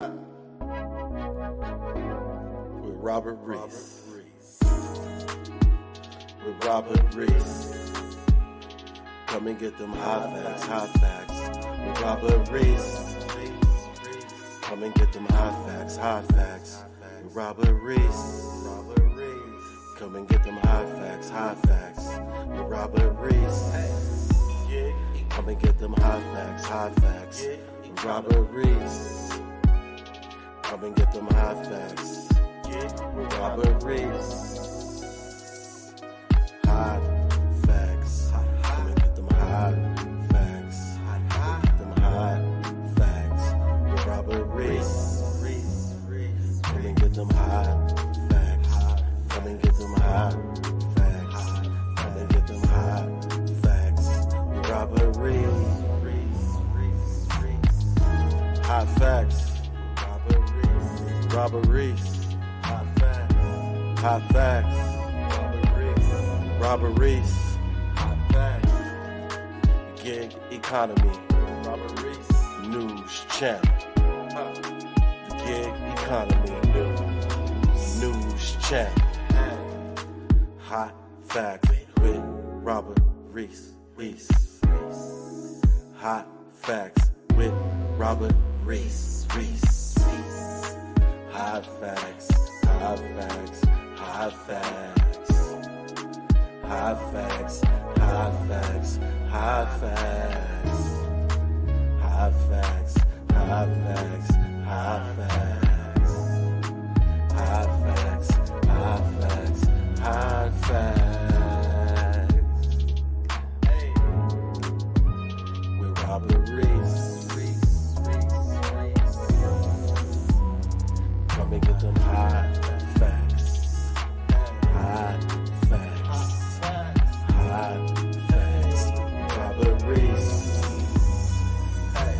With Robert Reese. With Robert Reese. Come and get them hot facts. With Robert Reese. Come and get them hot facts. With Robert Reese. Come and get them hot facts. With Robert Reese. Come and get them hot facts. With Robert Reese. Come and get them hot facts. With Robert Reese. Hot facts. Come and get them hot facts. Get them hot facts. With Robert Reese. Come and get them hot facts. Come and get them hot facts. Come and get them hot facts. With Robert Reese. Hot facts. Robert Reese. Hot facts. Hot facts. Robert Reese. Hot facts. Gig economy. Robert Reese. News channel. The gig economy. News channel. Hot facts with Robert Reese. Hot facts with Robert Reese. Hot facts. Hot facts. Hot facts. Hot facts. Hot facts. Hot facts. Hot facts. Hot facts. Hot facts. Hot facts. Hot facts. Hot facts. Hey. With Robert Reese. Come and get them hot facts. Hot facts. Hot facts. Robert Reese. Hey.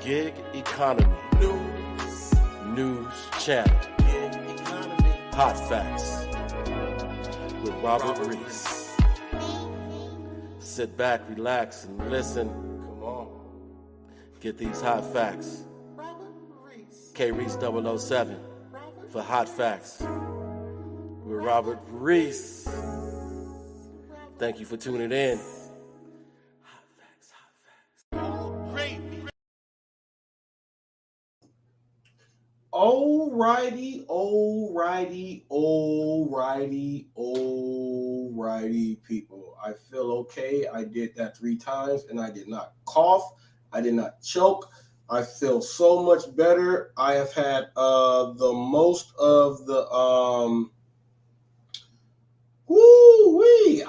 Gig economy. News channel. Gig economy. Hot facts. With Robert Reese. Sit back, relax, and listen. Come on. Get these hot facts. K-Reese 007 for Hot Facts with Robert Reese. Thank you for tuning in. Hot facts, hot facts. Alrighty, people. I feel okay. I did that 3 times and I did not cough. I did not choke. I feel so much better. I have had the most of the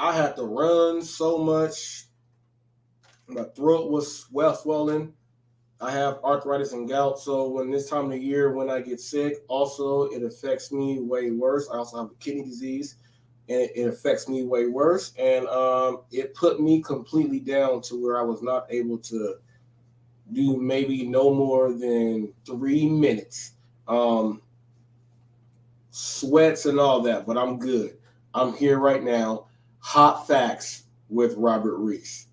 I had to run so much. My throat was swollen. I have arthritis and gout, so when this time of the year when I get sick, also it affects me way worse. I also have a kidney disease, and it affects me way worse. And it put me completely down to where I was not able to do maybe no more than 3 minutes. Sweats and all that, but I'm good. I'm here right now. Hot facts with Robert Reese.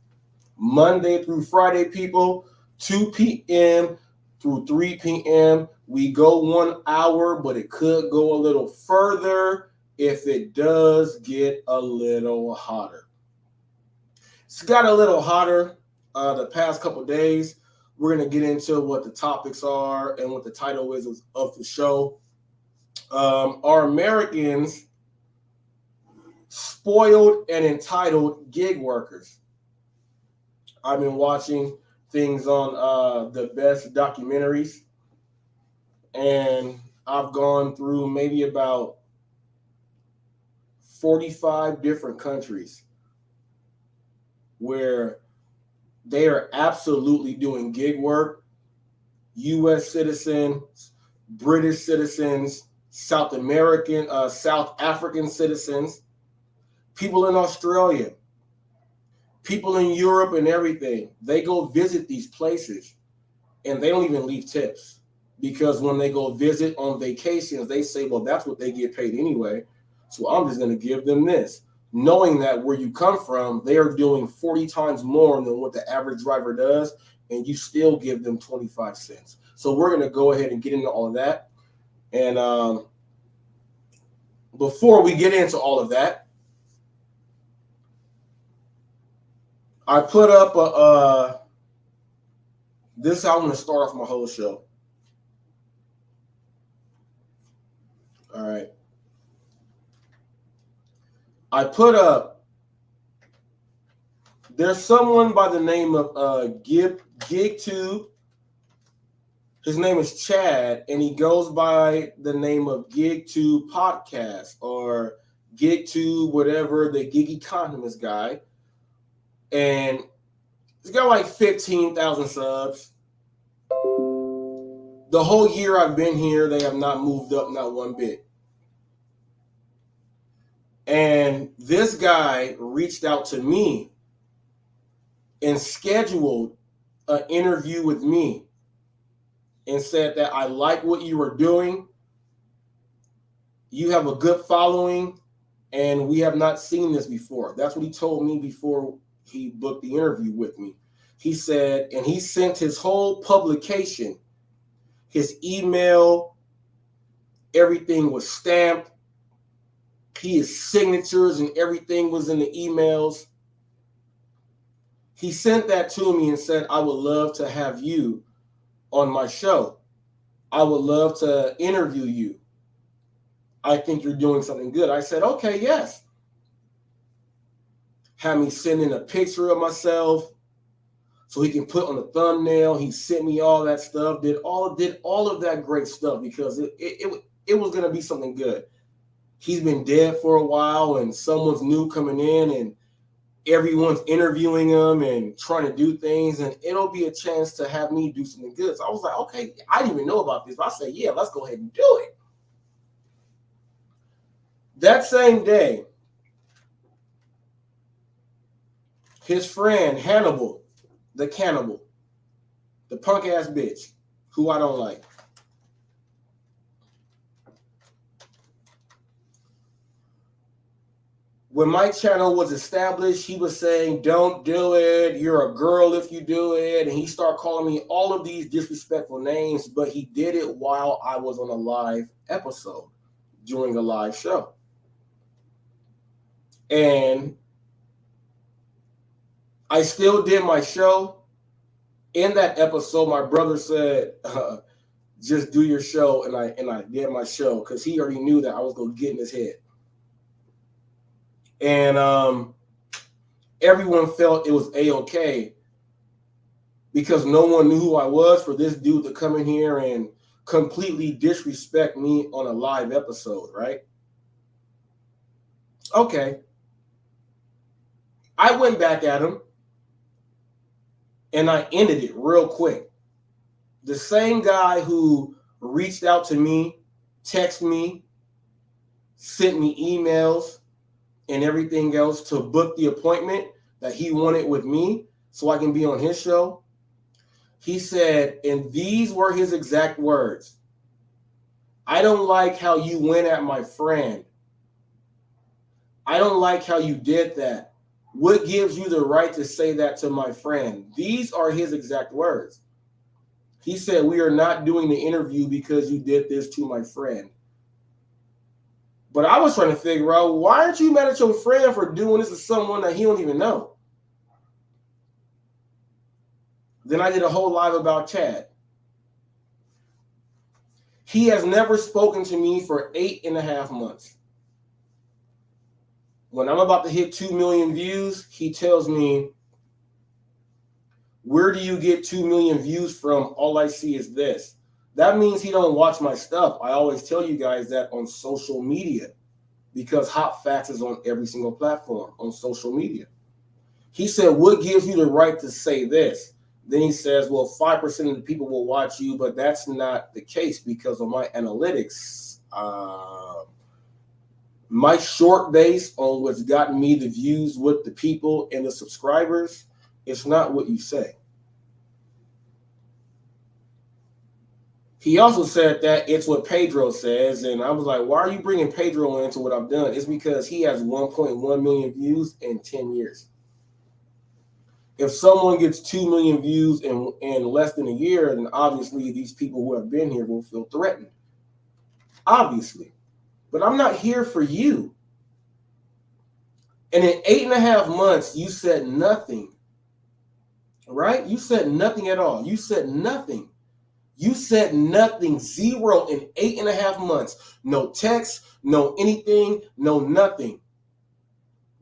Monday through Friday, people, 2 p.m. through 3 p.m. We go 1 hour, but it could go a little further if it does get a little hotter. It's got a little hotter the past couple days. We're going to get into what the topics are and what the title is of the show. Are Americans spoiled and entitled gig workers? I've been watching things on the best documentaries, and I've gone through maybe about 45 different countries where they are absolutely doing gig work. U.S. citizens, British citizens, South African citizens, people in Australia, people in Europe and everything. They go visit these places and they don't even leave tips, because when they go visit on vacations, they say, well, that's what they get paid anyway, so I'm just going to give them this, knowing that where you come from, they are doing 40 times more than what the average driver does, and you still give them 25 cents. So we're going to go ahead and get into all of that. And before we get into all of that, I put up this is how I'm going to start off my whole show. All right. I put up, there's someone by the name of GigTube. His name is Chad, and he goes by the name of GigTube Podcast or GigTube, whatever, the gig economist guy. And he's got like 15,000 subs. The whole year I've been here, they have not moved up, not one bit. And this guy reached out to me and scheduled an interview with me and said that I like what you were doing. You have a good following, and we have not seen this before. That's what he told me before he booked the interview with me. He said, and he sent his whole publication, his email, everything was stamped. His signatures and everything was in the emails. He sent that to me and said, I would love to have you on my show. I would love to interview you. I think you're doing something good. I said, okay, yes. Had me send in a picture of myself so he can put on the thumbnail. He sent me all that stuff, did all of that great stuff because it was going to be something good. He's been dead for a while and someone's new coming in and everyone's interviewing him and trying to do things, and it'll be a chance to have me do something good. So I was like, okay, I didn't even know about this, but I said, yeah, let's go ahead and do it. That same day, his friend Hannibal, the cannibal, the punk ass bitch, who I don't like, when my channel was established, he was saying, don't do it. You're a girl if you do it. And he started calling me all of these disrespectful names, but he did it while I was on a live episode during a live show. And I still did my show. In that episode, my brother said, just do your show. And I did my show because he already knew that I was going to get in his head. And everyone felt it was A-okay because no one knew who I was for this dude to come in here and completely disrespect me on a live episode, right? Okay. I went back at him and I ended it real quick. The same guy who reached out to me, texted me, sent me emails, and everything else to book the appointment that he wanted with me so I can be on his show. He said, and these were his exact words, I don't like how you went at my friend. I don't like how you did that. What gives you the right to say that to my friend? These are his exact words. He said, we are not doing the interview because you did this to my friend. But I was trying to figure out, why aren't you mad at your friend for doing this to someone that he don't even know? Then I did a whole live about Chad. He has never spoken to me for 8.5 months. When I'm about to hit 2 million views, he tells me, where do you get 2 million views from? All I see is this. That means he don't watch my stuff. I always tell you guys that on social media because HotFacts is on every single platform on social media. He said, what gives you the right to say this? Then he says, well, 5% of the people will watch you, but that's not the case because of my analytics. My short base on what's gotten me the views with the people and the subscribers, it's not what you say. He also said that it's what Pedro says, and I was like, why are you bringing Pedro into what I've done? It's because he has 1.1 million views in 10 years. If someone gets 2 million views in less than a year, then obviously these people who have been here will feel threatened. Obviously. But I'm not here for you. And in 8.5 months, you said nothing. Right? You said nothing at all. You said nothing. You said nothing. 0 in 8.5 months. No text, no anything, no nothing.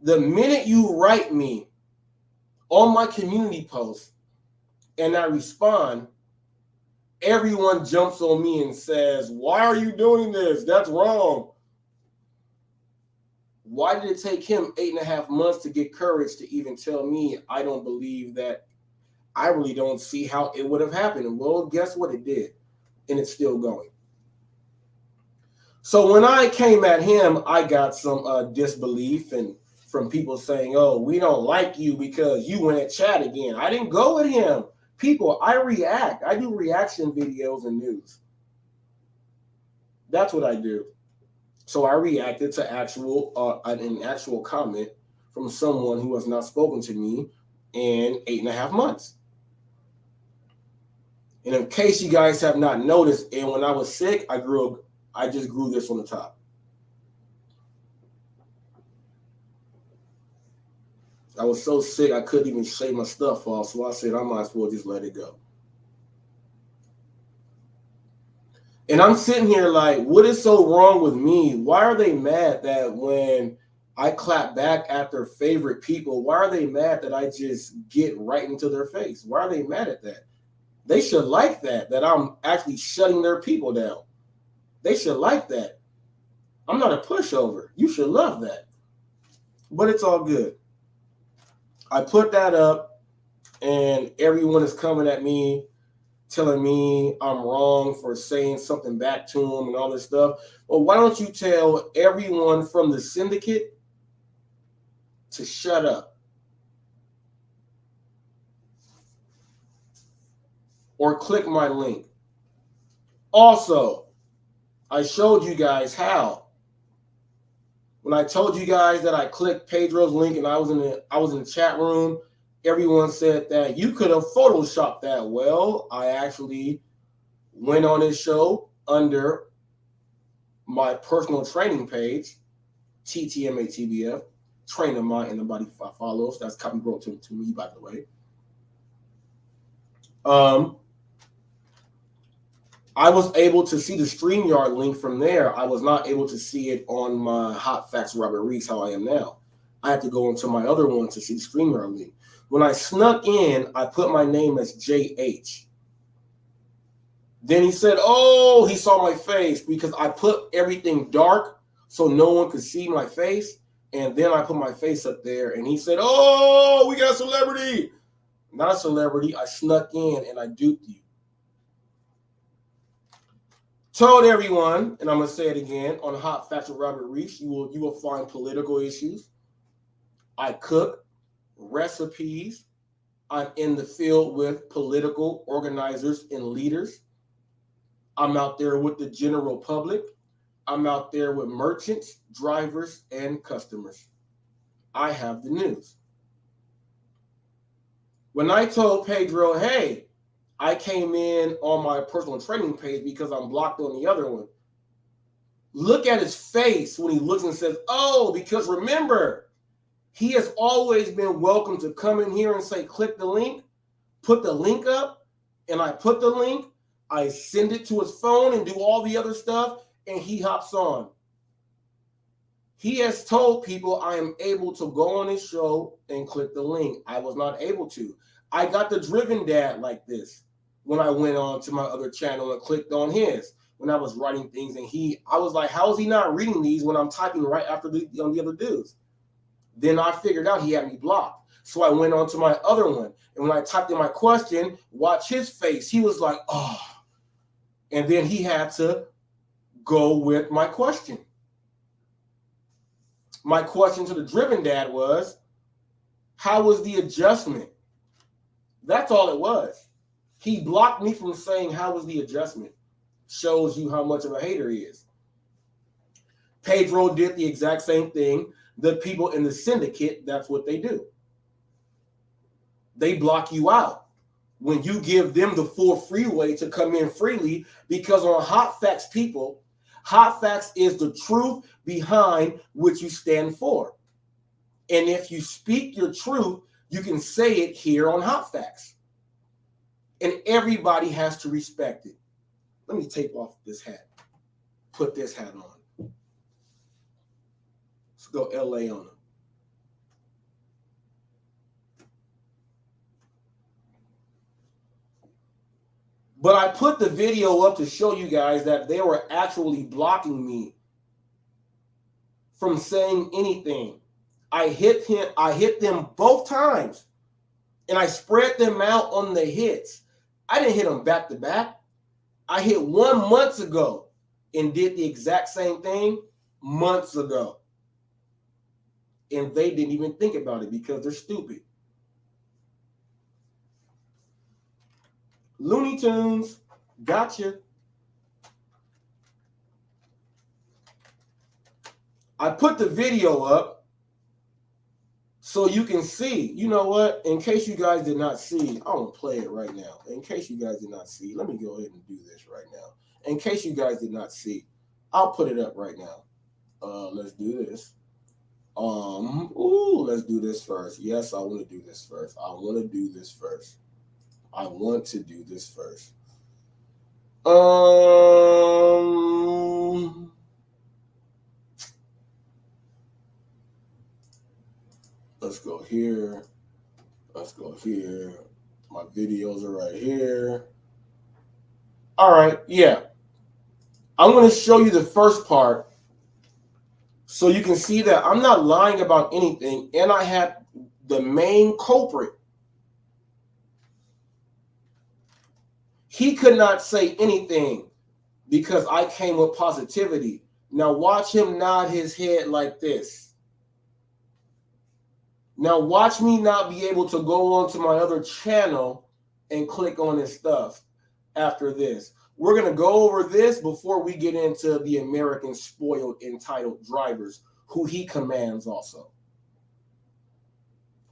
The minute you write me on my community post and I respond, everyone jumps on me and says, why are you doing this? That's wrong. Why did it take him 8.5 months to get courage to even tell me I don't believe that? I really don't see how it would have happened. Well, guess what? It did. And it's still going. So when I came at him, I got some disbelief and from people saying, oh, we don't like you because you went at Chad again. I didn't go at him. People, I react. I do reaction videos and news. That's what I do. So I reacted to an actual comment from someone who has not spoken to me in 8.5 months. And in case you guys have not noticed, and when I was sick, I just grew this on the top. I was so sick I couldn't even shave my stuff off, so I said I might as well just let it go. And I'm sitting here like, what is so wrong with me? Why are they mad that when I clap back at their favorite people, why are they mad that I just get right into their face? Why are they mad at that? They should like that I'm actually shutting their people down. They should like that. I'm not a pushover. You should love that. But it's all good. I put that up, and everyone is coming at me, telling me I'm wrong for saying something back to them and all this stuff. Well, why don't you tell everyone from the syndicate to shut up? Or click my link. Also, I showed you guys how. When I told you guys that I clicked Pedro's link and I was in the chat room, everyone said that you could have photoshopped that. Well, I actually went on his show under my personal training page, TTMATBF, trainer mine, and nobody follows. That's copyright to me, by the way. I was able to see the StreamYard link from there. I was not able to see it on my HotFacts Robert Reese, how I am now. I had to go into my other one to see the StreamYard link. When I snuck in, I put my name as JH. Then he said, oh, he saw my face because I put everything dark so no one could see my face. And then I put my face up there and he said, oh, we got a celebrity. Not a celebrity. I snuck in and I duped you. Told everyone, and I'm going to say it again, on Hot Facts with Robert Reese, you will find political issues. I cook recipes. I'm in the field with political organizers and leaders. I'm out there with the general public. I'm out there with merchants, drivers, and customers. I have the news. When I told Pedro, hey, I came in on my personal training page because I'm blocked on the other one. Look at his face when he looks and says, oh, because remember, he has always been welcome to come in here and say, click the link, put the link up, and I put the link, I send it to his phone and do all the other stuff, and he hops on. He has told people I am able to go on his show and click the link. I was not able to. I got the Driven Dad like this when I went on to my other channel and clicked on his. When I was writing things, and I was like, how is he not reading these when I'm typing right after the other dudes? Then I figured out he had me blocked. So I went on to my other one. And when I typed in my question, watch his face. He was like, oh. And then he had to go with my question. My question to the Driven Dad was, how was the adjustment? That's all it was. He blocked me from saying, how was the adjustment? Shows you how much of a hater he is. Pedro did the exact same thing. The people in the syndicate, that's what they do. they block you out when you give them the full freeway to come in freely, because on Hot Facts, people, Hot Facts is the truth behind what you stand for. And if you speak your truth, you can say it here on Hot Facts. And everybody has to respect it. Let me take off this hat. Put this hat on. Let's go LA on them. But I put the video up to show you guys that they were actually blocking me from saying anything. I hit them both times, and I spread them out on the hits. I didn't hit them back to back. I hit one months ago and did the exact same thing months ago. And they didn't even think about it because they're stupid. Looney Tunes, gotcha. I put the video up so you can see. You know what? In case you guys did not see, I want to play it right now. In case you guys did not see, let me go ahead and do this right now. In case you guys did not see, I'll put it up right now. Let's do this. Let's do this first. Yes, I want to do this first. I want to do this first. Let's go here. Let's go here. My videos are right here. All right, yeah. I'm going to show you the first part so you can see that I'm not lying about anything, and I had the main culprit. He could not say anything because I came with positivity. Now watch him nod his head like this. Now watch me not be able to go on to my other channel and click on his stuff after this. We're going to go over this before we get into the American spoiled entitled drivers who he commands also.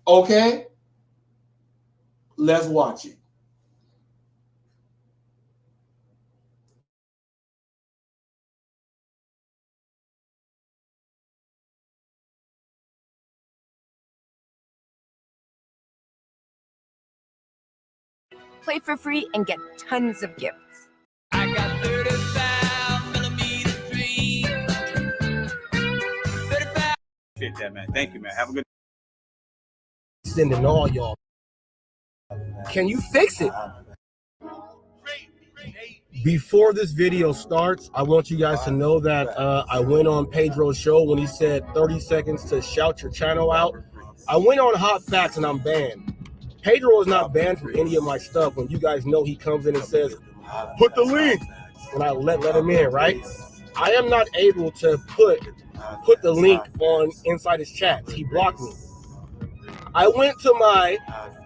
Okay? Let's watch it. Play for free and get tons of gifts. I got 35 millimeter dream. 35. Appreciate that, man. Thank you, man. Have a good Sending all y'all. Can you fix it? Before this video starts, I want you guys to know that I went on Pedro's show when he said 30 seconds to shout your channel out. I went on Hot Facts and I'm banned. Pedro is not banned for any of my stuff. When you guys know he comes in and says, put the link, and I let him in, right? I am not able to put the link on inside his chats. He blocked me. I went to my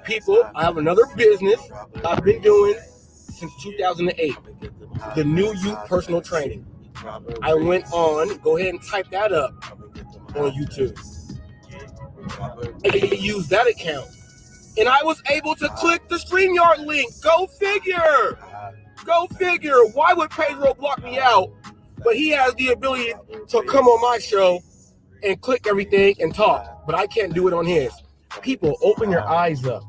people. I have another business I've been doing since 2008, the New Youth Personal Training. I went on, go ahead and type that up on YouTube. I used that account. And I was able to click the StreamYard link. Go figure. Go figure. Why would Pedro block me out? But he has the ability to come on my show and click everything and talk. But I can't do it on his. People, open your eyes up.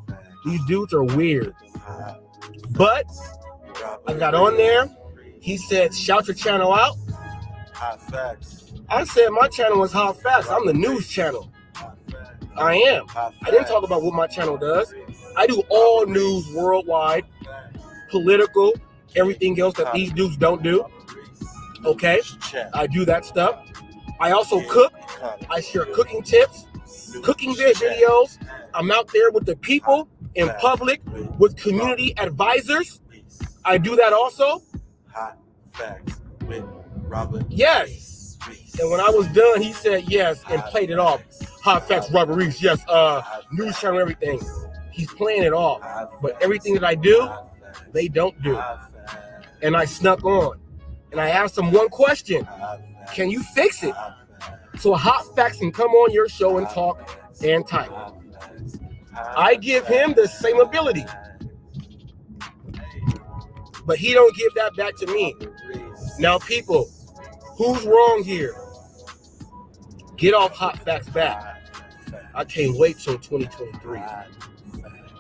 These dudes are weird. But I got on there. He said, shout your channel out. I said my channel was Hot Facts. I'm the news channel. I am. I didn't talk about what my channel does. I do all news worldwide, political, everything else that these dudes don't do. Okay? I do that stuff. I also cook. I share cooking tips, cooking videos. I'm out there with the people in public with community advisors. I do that also. Hot Facts with Robert. Yes. And when I was done, he said yes and played it off. Hot Facts, Robert Reese, yes, news channel, everything. He's playing it off. But everything that I do, they don't do. And I snuck on. And I asked him one question. Can you fix it? So Hot Facts can come on your show and talk and type. I give him the same ability, but he don't give that back to me. Now, people, who's wrong here? Get off Hot Facts back. I can't wait till 2023.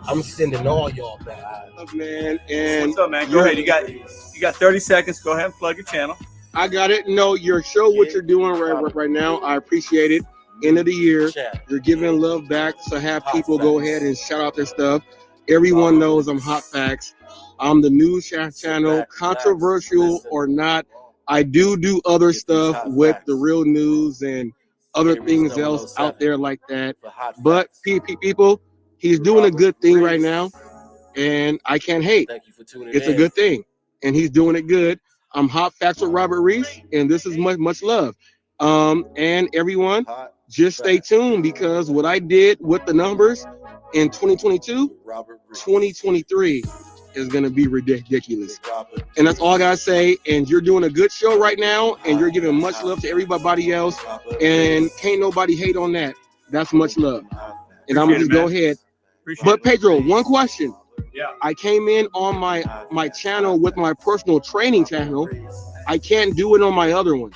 I'm sending all y'all back. Man, and what's up, man? Go ahead. You got 30 seconds. Go ahead and plug your channel. I got it. No, your show, what you're doing right now, I appreciate it. End of the year, you're giving love back. So have people go ahead and shout out their stuff. Everyone knows I'm Hot Facts. I'm the news channel, controversial or not. I do other stuff with the real news and other things else out there like that. But people, he's doing a good thing right now, and I can't hate. It's a good thing, and he's doing it good. I'm Hot Facts with Robert Reese, and this is much love. And everyone, just stay tuned, because what I did with the numbers in 2022, 2023 is going to be ridiculous. And that's all I got to say. And you're doing a good show right now, and you're giving much love to everybody else, and can't nobody hate on that. That's much love. And I'm going to just go ahead. But Pedro, one question. Yeah. I came in on my channel with my personal training channel. I can't do it on my other one.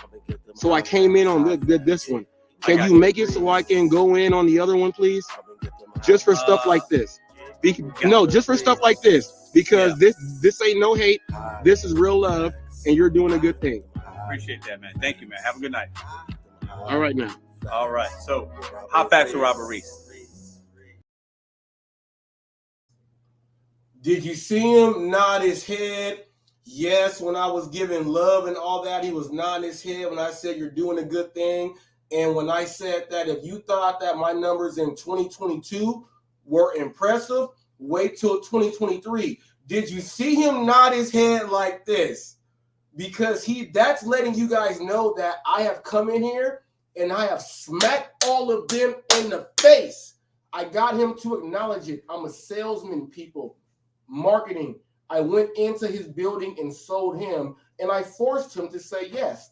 So I came in on this one. Can you make it so I can go in on the other one, please? Just for stuff like this. No, just for stuff like this. Because this ain't no hate. This is real love, and you're doing a good thing. Appreciate that, man. Thank you, man. Have a good night. All right, now. All right. So, Hot Facts with Robert Reese. Did you see him nod his head? Yes, when I was giving love and all that, he was nodding his head when I said you're doing a good thing. And when I said that if you thought that my numbers in 2022 were impressive, wait till 2023. Did you see him nod his head like this? Because that's letting you guys know that I have come in here and I have smacked all of them in the face. I got him to acknowledge it. I'm a salesman, people. Marketing. I went into his building and sold him, and I forced him to say yes.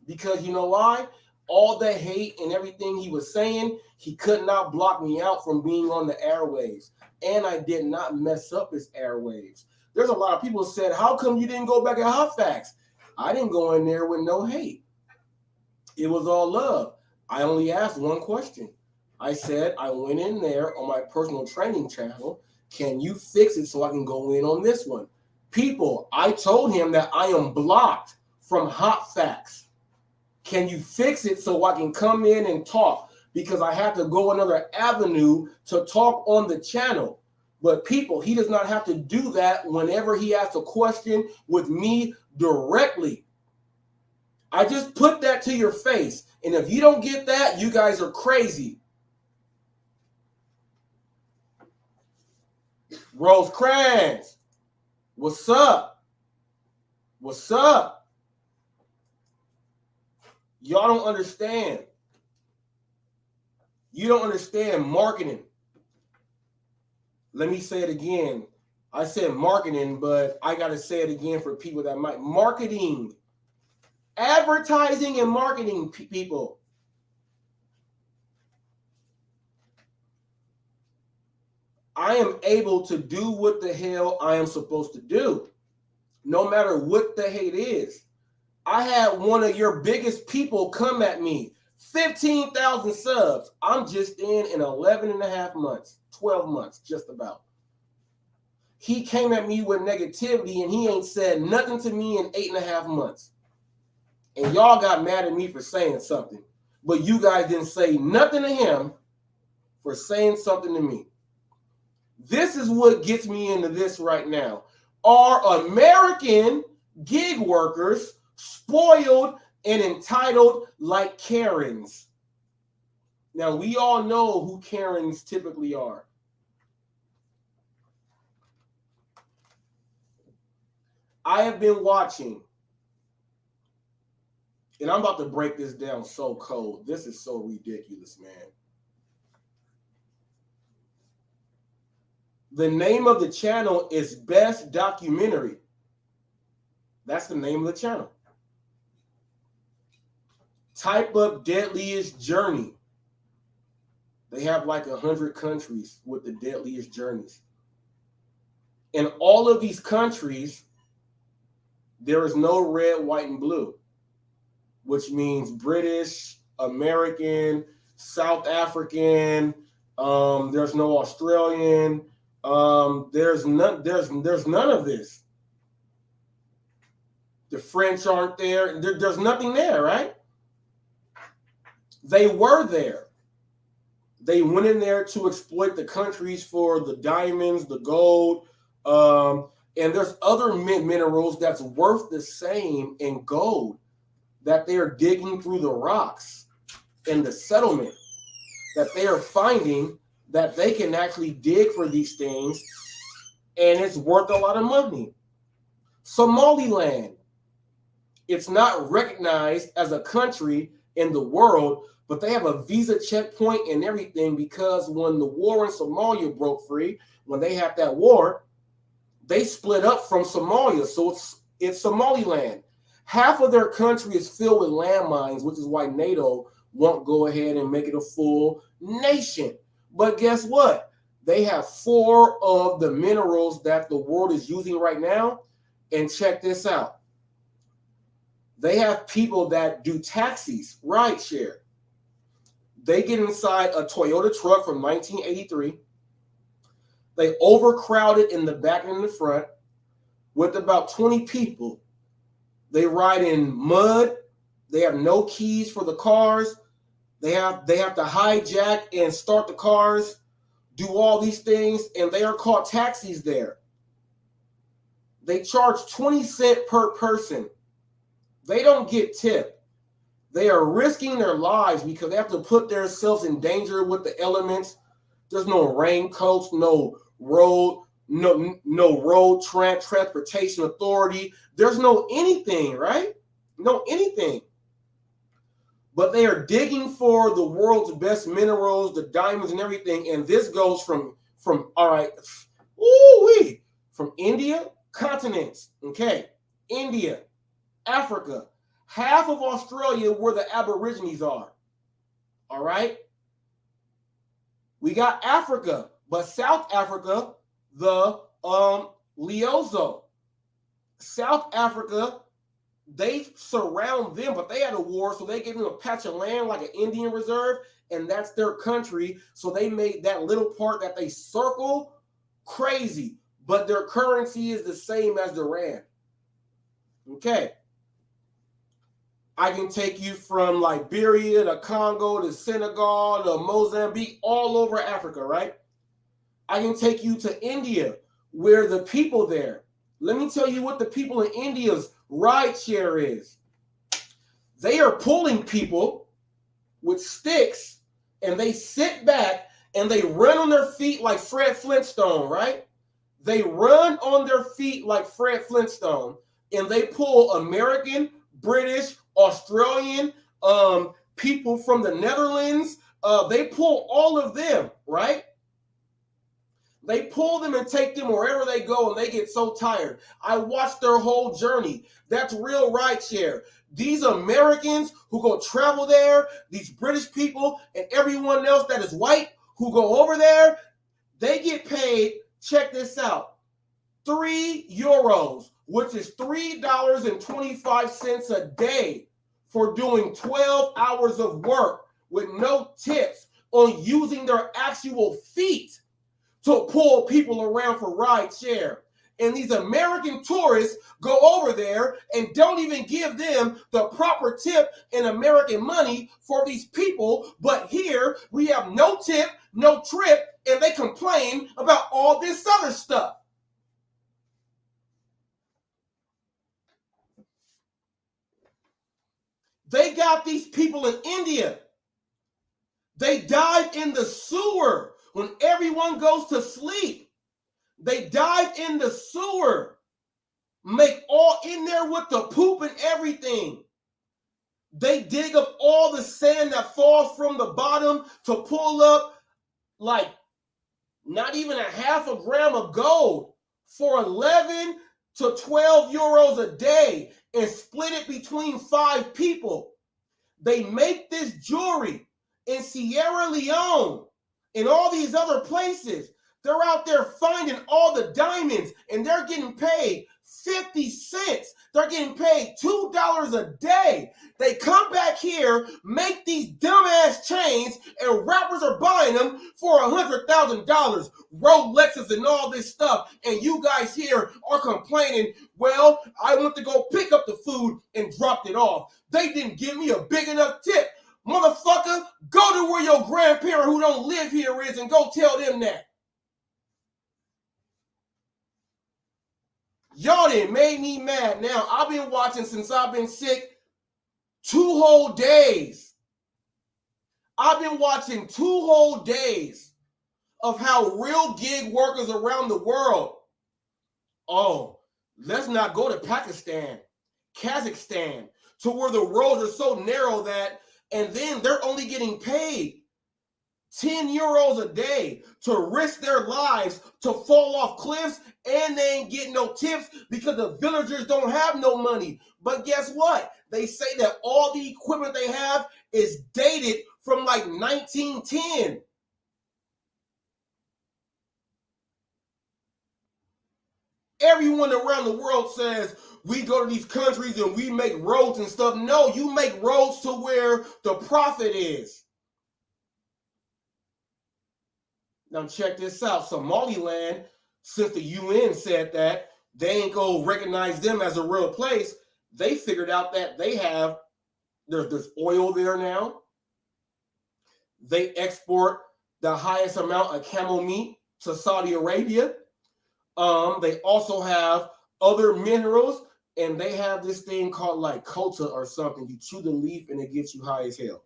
Because you know why? All the hate and everything he was saying, he could not block me out from being on the airwaves. And I did not mess up his airwaves. There's a lot of people said, how come you didn't go back at Hot Facts? I didn't go in there with no hate. It was all love. I only asked one question. I said, I went in there on my personal training channel. Can you fix it so I can go in on this one? People, I told him that I am blocked from Hot Facts. Can you fix it so I can come in and talk? Because I have to go another avenue to talk on the channel. But people, he does not have to do that whenever he asks a question with me directly. I just put that to your face. And if you don't get that, you guys are crazy. Rosecrans, what's up? What's up? Y'all don't understand. You don't understand marketing. Let me say it again. I said marketing, but I got to say it again for people that might. Marketing. Advertising and marketing, people. I am able to do what the hell I am supposed to do, no matter what the hate is. I had one of your biggest people come at me, 15,000 subs. I'm just in 11 and a half months, 12 months, just about. He came at me with negativity and he ain't said nothing to me in 8.5 months. And y'all got mad at me for saying something, but you guys didn't say nothing to him for saying something to me. This is what gets me into this right now. Are American gig workers spoiled and entitled like Karens? Now, we all know who Karens typically are. I have been watching, and I'm about to break this down so cold. This is so ridiculous, man. The name of the channel is Best Documentary. That's the name of the channel. Type up Deadliest Journey. They have like 100 countries with the deadliest journeys. In all of these countries, there is no red, white, and blue, which means British, American, South African. There's no Australian. There's none of this. The French aren't there. There's nothing there, right? They were there. They went in there to exploit the countries for the diamonds, the gold, and there's other minerals that's worth the same in gold that they are digging through the rocks in the settlement, that they are finding that they can actually dig for these things, and it's worth a lot of money. Somaliland, it's not recognized as a country in the world, but they have a visa checkpoint and everything, because when the war in Somalia broke free, when they had that war, they split up from Somalia. So it's Somaliland. Half of their country is filled with landmines, which is why NATO won't go ahead and make it a full nation. But guess what? They have 4 of the minerals that the world is using right now. And check this out. They have people that do taxis, rideshare. They get inside a Toyota truck from 1983. They overcrowded in the back and in the front with about 20 people. They ride in mud. They have no keys for the cars. They have to hijack and start the cars, do all these things, and they are called taxis there. They charge 20 cents per person. They don't get tipped. They are risking their lives because they have to put themselves in danger with the elements. There's no raincoats, no road transportation authority. There's no anything, right? No anything. But they are digging for the world's best minerals, the diamonds and everything. And this goes from all right, from India, continents, okay, India, Africa, half of Australia where the Aborigines are, all right? We got Africa, but South Africa, the Leozo. South Africa, they surround them, but they had a war, so they gave them a patch of land like an Indian reserve, and that's their country. So they made that little part that they circle crazy, but their currency is the same as the rand. Okay. I can take you from Liberia to Congo to Senegal to Mozambique, all over Africa, right? I can take you to India, where the people there, let me tell you what the people in India's rideshare is. They are pulling people with sticks, and they sit back and they run on their feet like Fred Flintstone, right? They run on their feet like Fred Flintstone, and they pull American, British, Australian, people from the Netherlands. They pull all of them, right? They pull them and take them wherever they go, and they get so tired. I watched their whole journey. That's real rideshare. These Americans who go travel there, these British people, and everyone else that is white who go over there, they get paid, check this out, €3, which is $3.25 a day for doing 12 hours of work with no tips on using their actual feet to pull people around for ride share. And these American tourists go over there and don't even give them the proper tip in American money for these people. But here we have no tip, no trip, and they complain about all this other stuff. They got these people in India. They dive in the sewer when everyone goes to sleep. They dive in the sewer, make all in there with the poop and everything. They dig up all the sand that falls from the bottom to pull up like not even a half a gram of gold for 11 to 12 euros a day and split it between 5 people. They make this jewelry in Sierra Leone and all these other places. They're out there finding all the diamonds, and they're getting paid 50 cents. They're getting paid $2 a day. They come back here, make these dumbass chains, and rappers are buying them for $100,000, Rolexes and all this stuff. And you guys here are complaining, well, I went to go pick up the food and dropped it off. They didn't give me a big enough tip. Motherfucker, go to where your grandparent who don't live here is and go tell them that. Y'all done made me mad. Now, I've been watching since I've been sick 2 whole days. I've been watching 2 whole days of how real gig workers around the world. Oh, let's not go to Pakistan, Kazakhstan, to where the roads are so narrow that, and then they're only getting paid 10 euros a day to risk their lives to fall off cliffs, and they ain't getting no tips because the villagers don't have no money. But guess what? They say that all the equipment they have is dated from like 1910. Everyone around the world says we go to these countries and we make roads and stuff. No, you make roads to where the profit is. Now check this out. Somaliland, since the UN said that they ain't gonna recognize them as a real place, they figured out that they have, there's oil there now. They export the highest amount of camel meat to Saudi Arabia. They also have other minerals, and they have this thing called like colta or something. You chew the leaf and it gets you high as hell.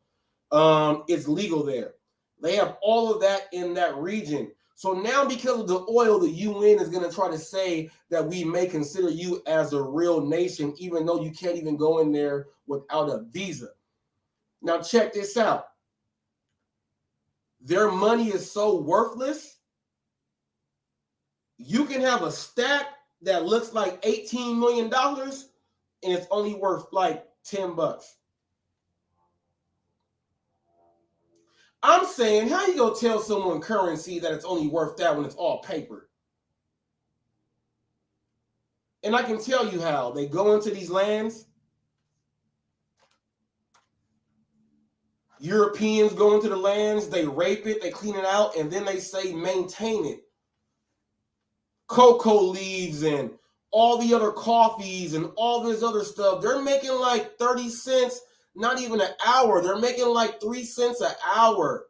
It's legal there. They have all of that in that region. So now because of the oil, the UN is going to try to say that we may consider you as a real nation, even though you can't even go in there without a visa. Now check this out. Their money is so worthless. You can have a stack that looks like $18 million and it's only worth like $10. I'm saying, how you gonna tell someone currency that it's only worth that when it's all paper? And I can tell you how. They go into these lands. Europeans go into the lands, they rape it, they clean it out, and then they say maintain it. Cocoa leaves and all the other coffees and all this other stuff. They're making like 30 cents, not even an hour. They're making like 3 cents an hour.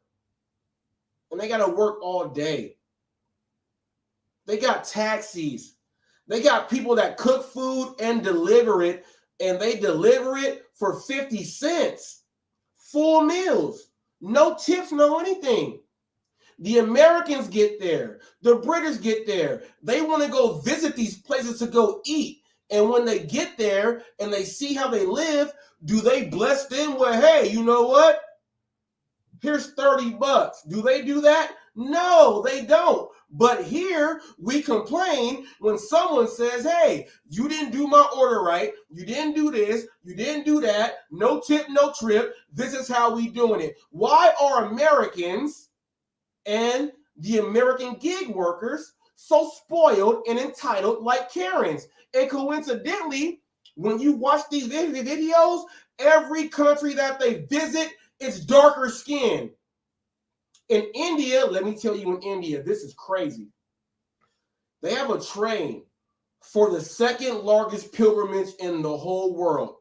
And they got to work all day. They got taxis. They got people that cook food and deliver it, and they deliver it for 50 cents. Full meals. No tips, no anything. The Americans get there. The British get there. They want to go visit these places to go eat. And when they get there and they see how they live, do they bless them with, hey, you know what? Here's $30. Do they do that? No, they don't. But here we complain when someone says, hey, you didn't do my order right. You didn't do this. You didn't do that. No tip, no trip. This is how we doing it. Why are Americans and the American gig workers so spoiled and entitled like Karens? And coincidentally, when you watch these videos, every country that they visit is darker skin. In India, let me tell you, in India, this is crazy. They have a train for the second largest pilgrimage in the whole world,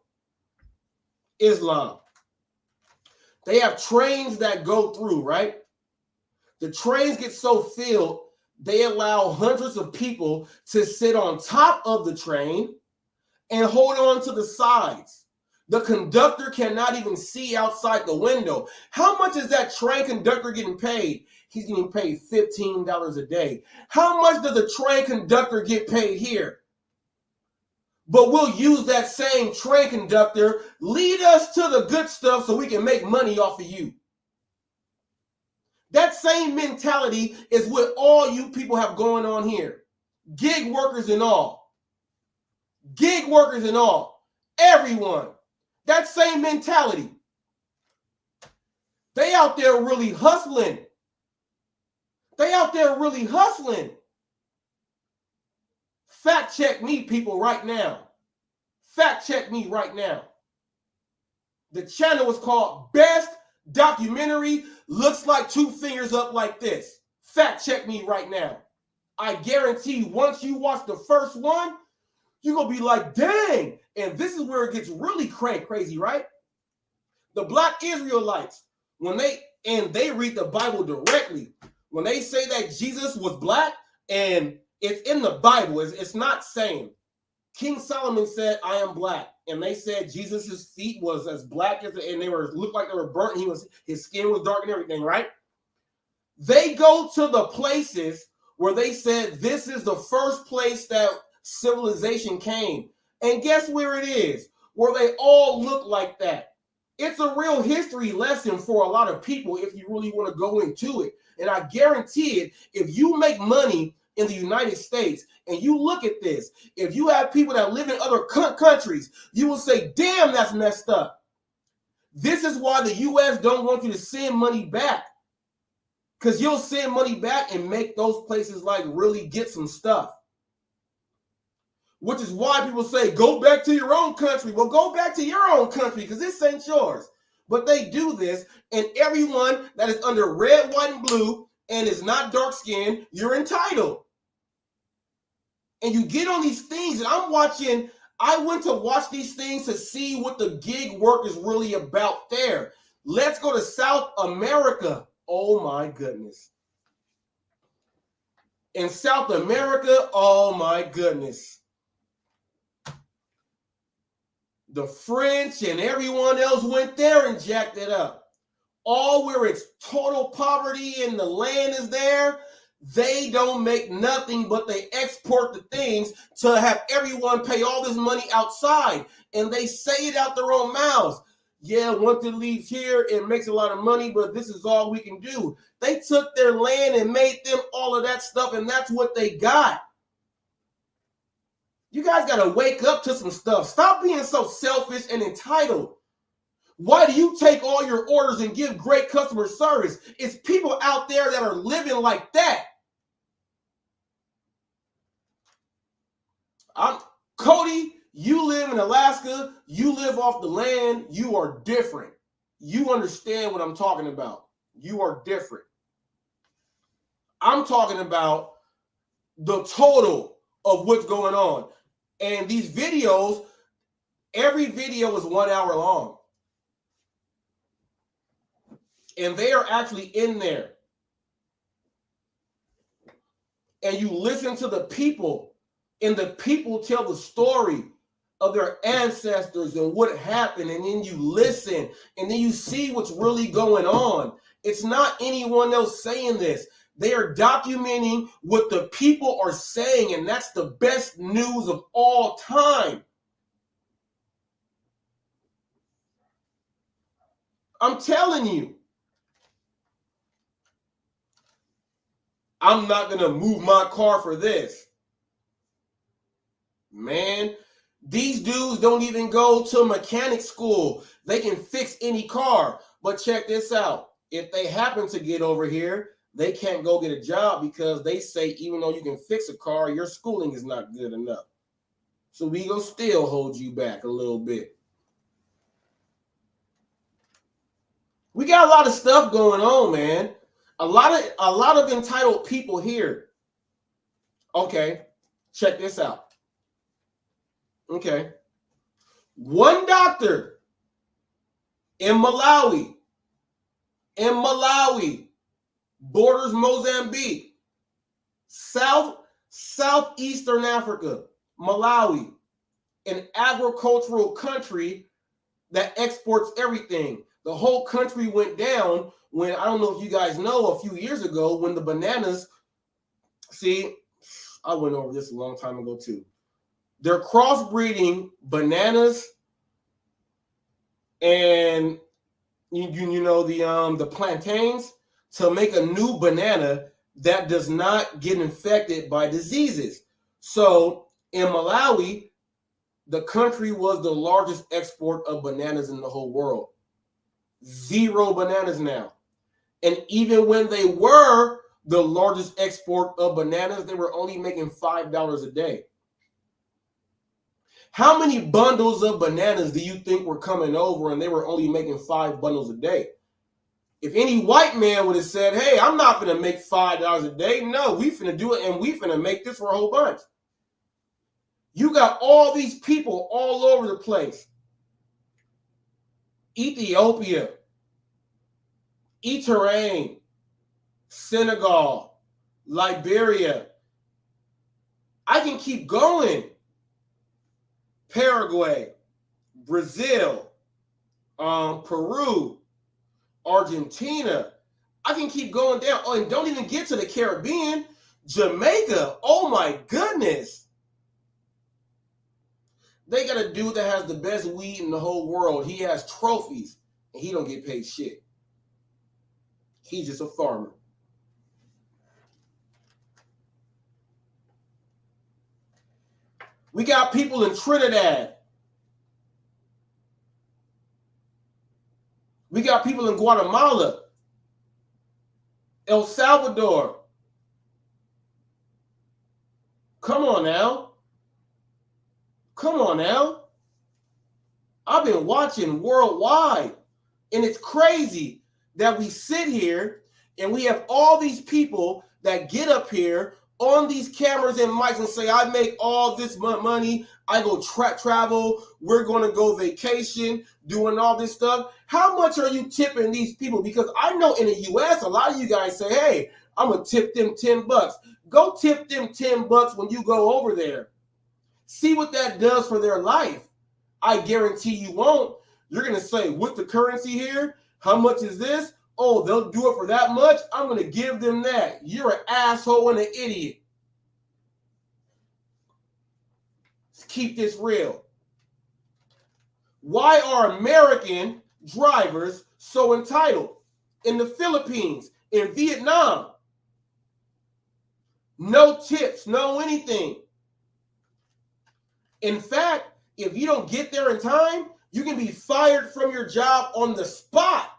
Islam. They have trains that go through, right? The trains get so filled, they allow hundreds of people to sit on top of the train and hold on to the sides. The conductor cannot even see outside the window. How much is that train conductor getting paid? He's getting paid $15 a day. How much does a train conductor get paid here? But we'll use that same train conductor, lead us to the good stuff so we can make money off of you. That same mentality is what all you people have going on here. Gig workers and all. Gig workers and all. Everyone. That same mentality. They out there really hustling. They out there really hustling. Fact check me, people, right now. Fact check me right now. The channel is called Best Documentary Looks Like Two Fingers Up Like This. Fact check me right now. I guarantee once you watch the first one, you're going to be like, dang. And this is where it gets really crazy, right? The Black Israelites, when they read the Bible directly, when they say that Jesus was black, and it's in the Bible, it's not saying. King Solomon said, I am black. And they said Jesus' feet was as black as, and they looked like they were burnt. His skin was dark and everything, right? They go to the places where they said this is the first place that civilization came. And guess where it is? Where they all look like that. It's a real history lesson for a lot of people if you really want to go into it. And I guarantee it, if you make money in the United States and you look at this, if you have people that live in other countries, you will say, damn, that's messed up. This is why the U.S. don't want you to send money back. Because you'll send money back and make those places like really get some stuff. Which is why people say, go back to your own country. Well, go back to your own country because this ain't yours. But they do this, and everyone that is under red, white, and blue and is not dark-skinned, you're entitled. And you get on these things, and I went to watch these things to see what the gig work is really about there. Let's go to South America. Oh my goodness. In South America, oh my goodness. The French and everyone else went there and jacked it up. All where it's total poverty and the land is there, they don't make nothing, but they export the things to have everyone pay all this money outside. And they say it out their own mouths. Yeah, once it leaves here, it makes a lot of money, but this is all we can do. They took their land and made them all of that stuff, and that's what they got. You guys got to wake up to some stuff. Stop being so selfish and entitled. Why do you take all your orders and give great customer service? It's people out there that are living like that. Cody, you live in Alaska. You live off the land. You are different. You understand what I'm talking about. You are different. I'm talking about the total of what's going on. And these videos, every video is 1 hour long. And they are actually in there. And you listen to the people, and the people tell the story of their ancestors and what happened. And then you listen, and then you see what's really going on. It's not anyone else saying this. They are documenting what the people are saying, and that's the best news of all time. I'm telling you. I'm not going to move my car for this. Man, these dudes don't even go to mechanic school. They can fix any car. But check this out. If they happen to get over here, they can't go get a job because they say even though you can fix a car, your schooling is not good enough. So we gonna still hold you back a little bit. We got a lot of stuff going on, man. A lot of entitled people here. Okay, check this out. Okay. One doctor in Malawi, borders Mozambique, southeastern Africa, Malawi, an agricultural country that exports everything. The whole country went down when, I don't know if you guys know, a few years ago when the bananas, see, I went over this a long time ago too. They're crossbreeding bananas and you know the plantains to make a new banana that does not get infected by diseases. So in Malawi, the country was the largest export of bananas in the whole world. 0 bananas now. And even when they were the largest export of bananas, they were only making $5 a day. How many bundles of bananas do you think were coming over and they were only making 5 bundles a day? If any white man would have said, hey, I'm not going to make $5 a day. No, we finna do it, and we finna make this for a whole bunch. You got all these people all over the place. Ethiopia, Eritrea, Senegal, Liberia. I can keep going. Paraguay, Brazil, Peru, Argentina. I can keep going down. Oh, and don't even get to the Caribbean. Jamaica. Oh my goodness. They got a dude that has the best weed in the whole world. He has trophies and he don't get paid shit. He's just a farmer. We got people in Trinidad. We got people in Guatemala, El Salvador. Come on now. Come on now. I've been watching worldwide, and it's crazy that we sit here and we have all these people that get up here on these cameras and mics and say, I make all this money, I go travel, we're going to go vacation, doing all this stuff. How much are you tipping these people? Because I know in the U.S., a lot of you guys say, hey, I'm going to tip them $10. Go tip them $10 when you go over there. See what that does for their life. I guarantee you won't. You're going to say, what's the currency here? How much is this? Oh, they'll do it for that much? I'm going to give them that. You're an asshole and an idiot. Let's keep this real. Why are American drivers so entitled? In the Philippines, in Vietnam, no tips, no anything. In fact, if you don't get there in time, you can be fired from your job on the spot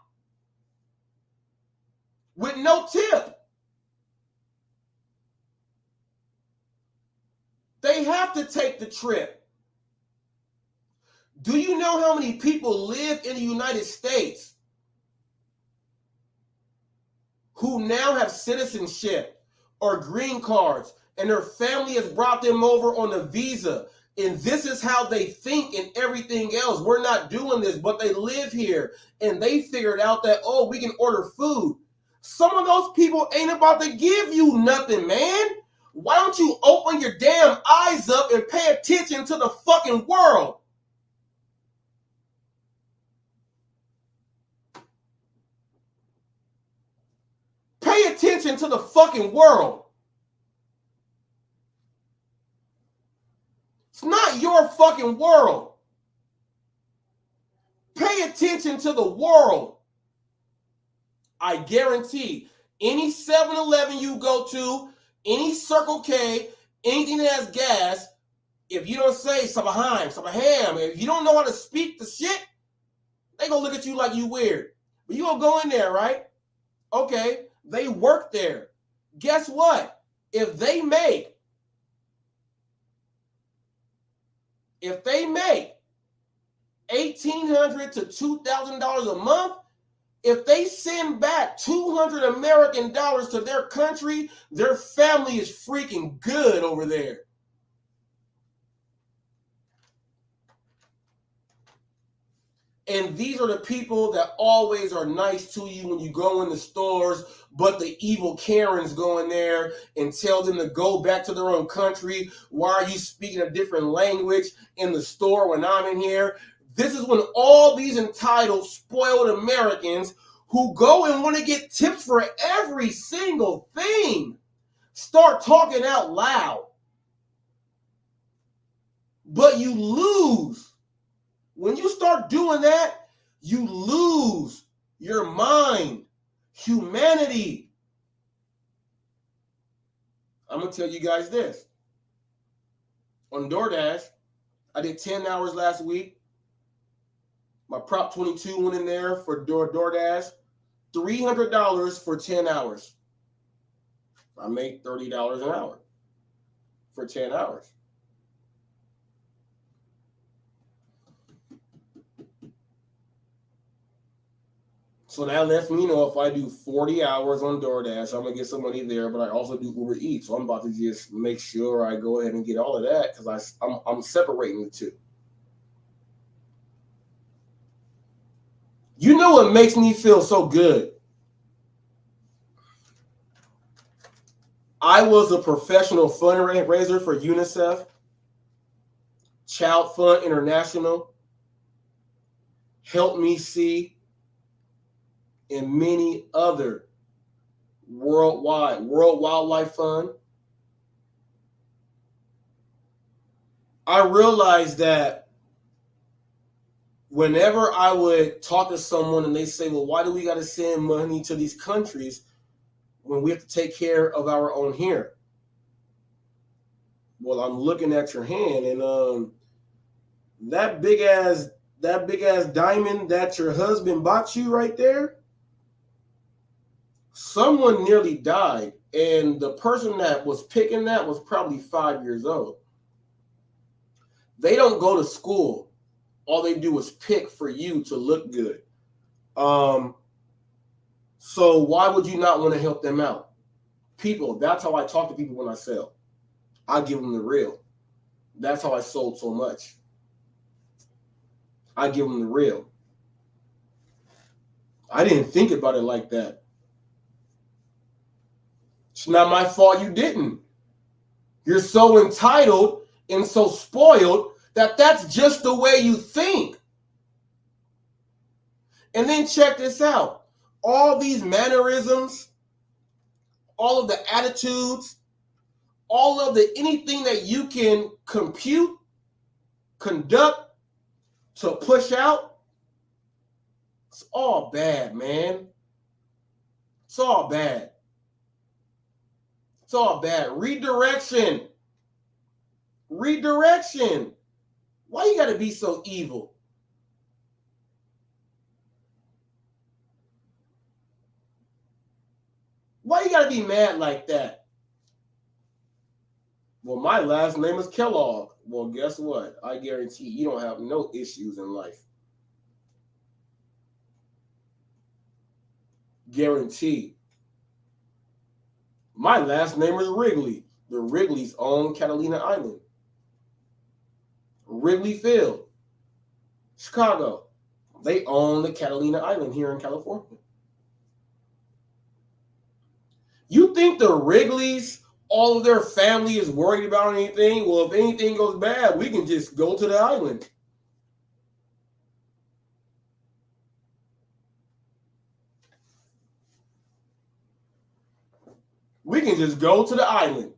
with no tip. They have to take the trip. Do you know how many people live in the United States who now have citizenship or green cards and their family has brought them over on a visa? And this is how they think and everything else. We're not doing this, but they live here and they figured out that, oh, we can order food. Some of those people ain't about to give you nothing, man. Why don't you open your damn eyes up and pay attention to the fucking world? Pay attention to the fucking world. It's not your fucking world. Pay attention to the world. I guarantee any 7-Eleven you go to, any Circle K, anything that has gas, if you don't say Sabaham, if you don't know how to speak the shit, they gonna look at you like you weird. But you gonna go in there, right? Okay, they work there. Guess what? If they make $1,800 to $2,000 a month, if they send back $200 American dollars to their country, their family is freaking good over there. And these are the people that always are nice to you when you go in the stores, but the evil Karens go in there and tell them to go back to their own country. Why are you speaking a different language in the store when I'm in here? This is when all these entitled, spoiled Americans who go and want to get tips for every single thing start talking out loud. But you lose. When you start doing that, you lose your mind, humanity. I'm going to tell you guys this. On DoorDash, I did 10 hours last week. My Prop 22 went in there for DoorDash. $300 for 10 hours. I make $30 an hour for 10 hours. So that lets me know if I do 40 hours on DoorDash, I'm going to get some money there, but I also do Uber Eats. So I'm about to just make sure I go ahead and get all of that because I'm separating the two. You know what makes me feel so good? I was a professional fundraiser for UNICEF, Child Fund International, Help Me See, and many other World Wildlife Fund. I realized that whenever I would talk to someone and they say, well, why do we got to send money to these countries when we have to take care of our own here? Well, I'm looking at your hand, and that big ass diamond that your husband bought you right there, someone nearly died, and the person that was picking that was probably 5 years old. They don't go to school. All they do is pick for you to look good. So why would you not want to help them out? People, that's how I talk to people when I sell. I give them the real. That's how I sold so much. I give them the real. I didn't think about it like that. It's not my fault you didn't. You're so entitled and so spoiled that that's just the way you think. And then check this out. All these mannerisms, all of the attitudes, all of the anything that you can compute, conduct, to push out, it's all bad, man. It's all bad. It's all bad. Redirection. Redirection. Why you gotta be so evil? Why you gotta be mad like that? Well, my last name is Kellogg. Well, guess what? I guarantee you don't have no issues in life. Guaranteed. My last name is Wrigley. The Wrigley's own Catalina Island. Wrigley Field, Chicago. They own the Catalina Island here in California. You think the Wrigleys, all of their family is worried about anything? Well, if anything goes bad, we can just go to the island. We can just go to the island.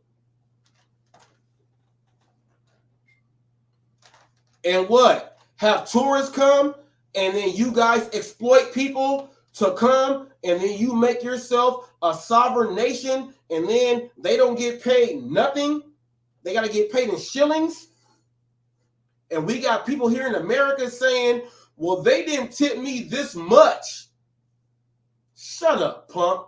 And what? Have tourists come, and then you guys exploit people to come, and then you make yourself a sovereign nation, and then they don't get paid nothing. They got to get paid in shillings. And we got people here in America saying, well, they didn't tip me this much. Shut up, punk.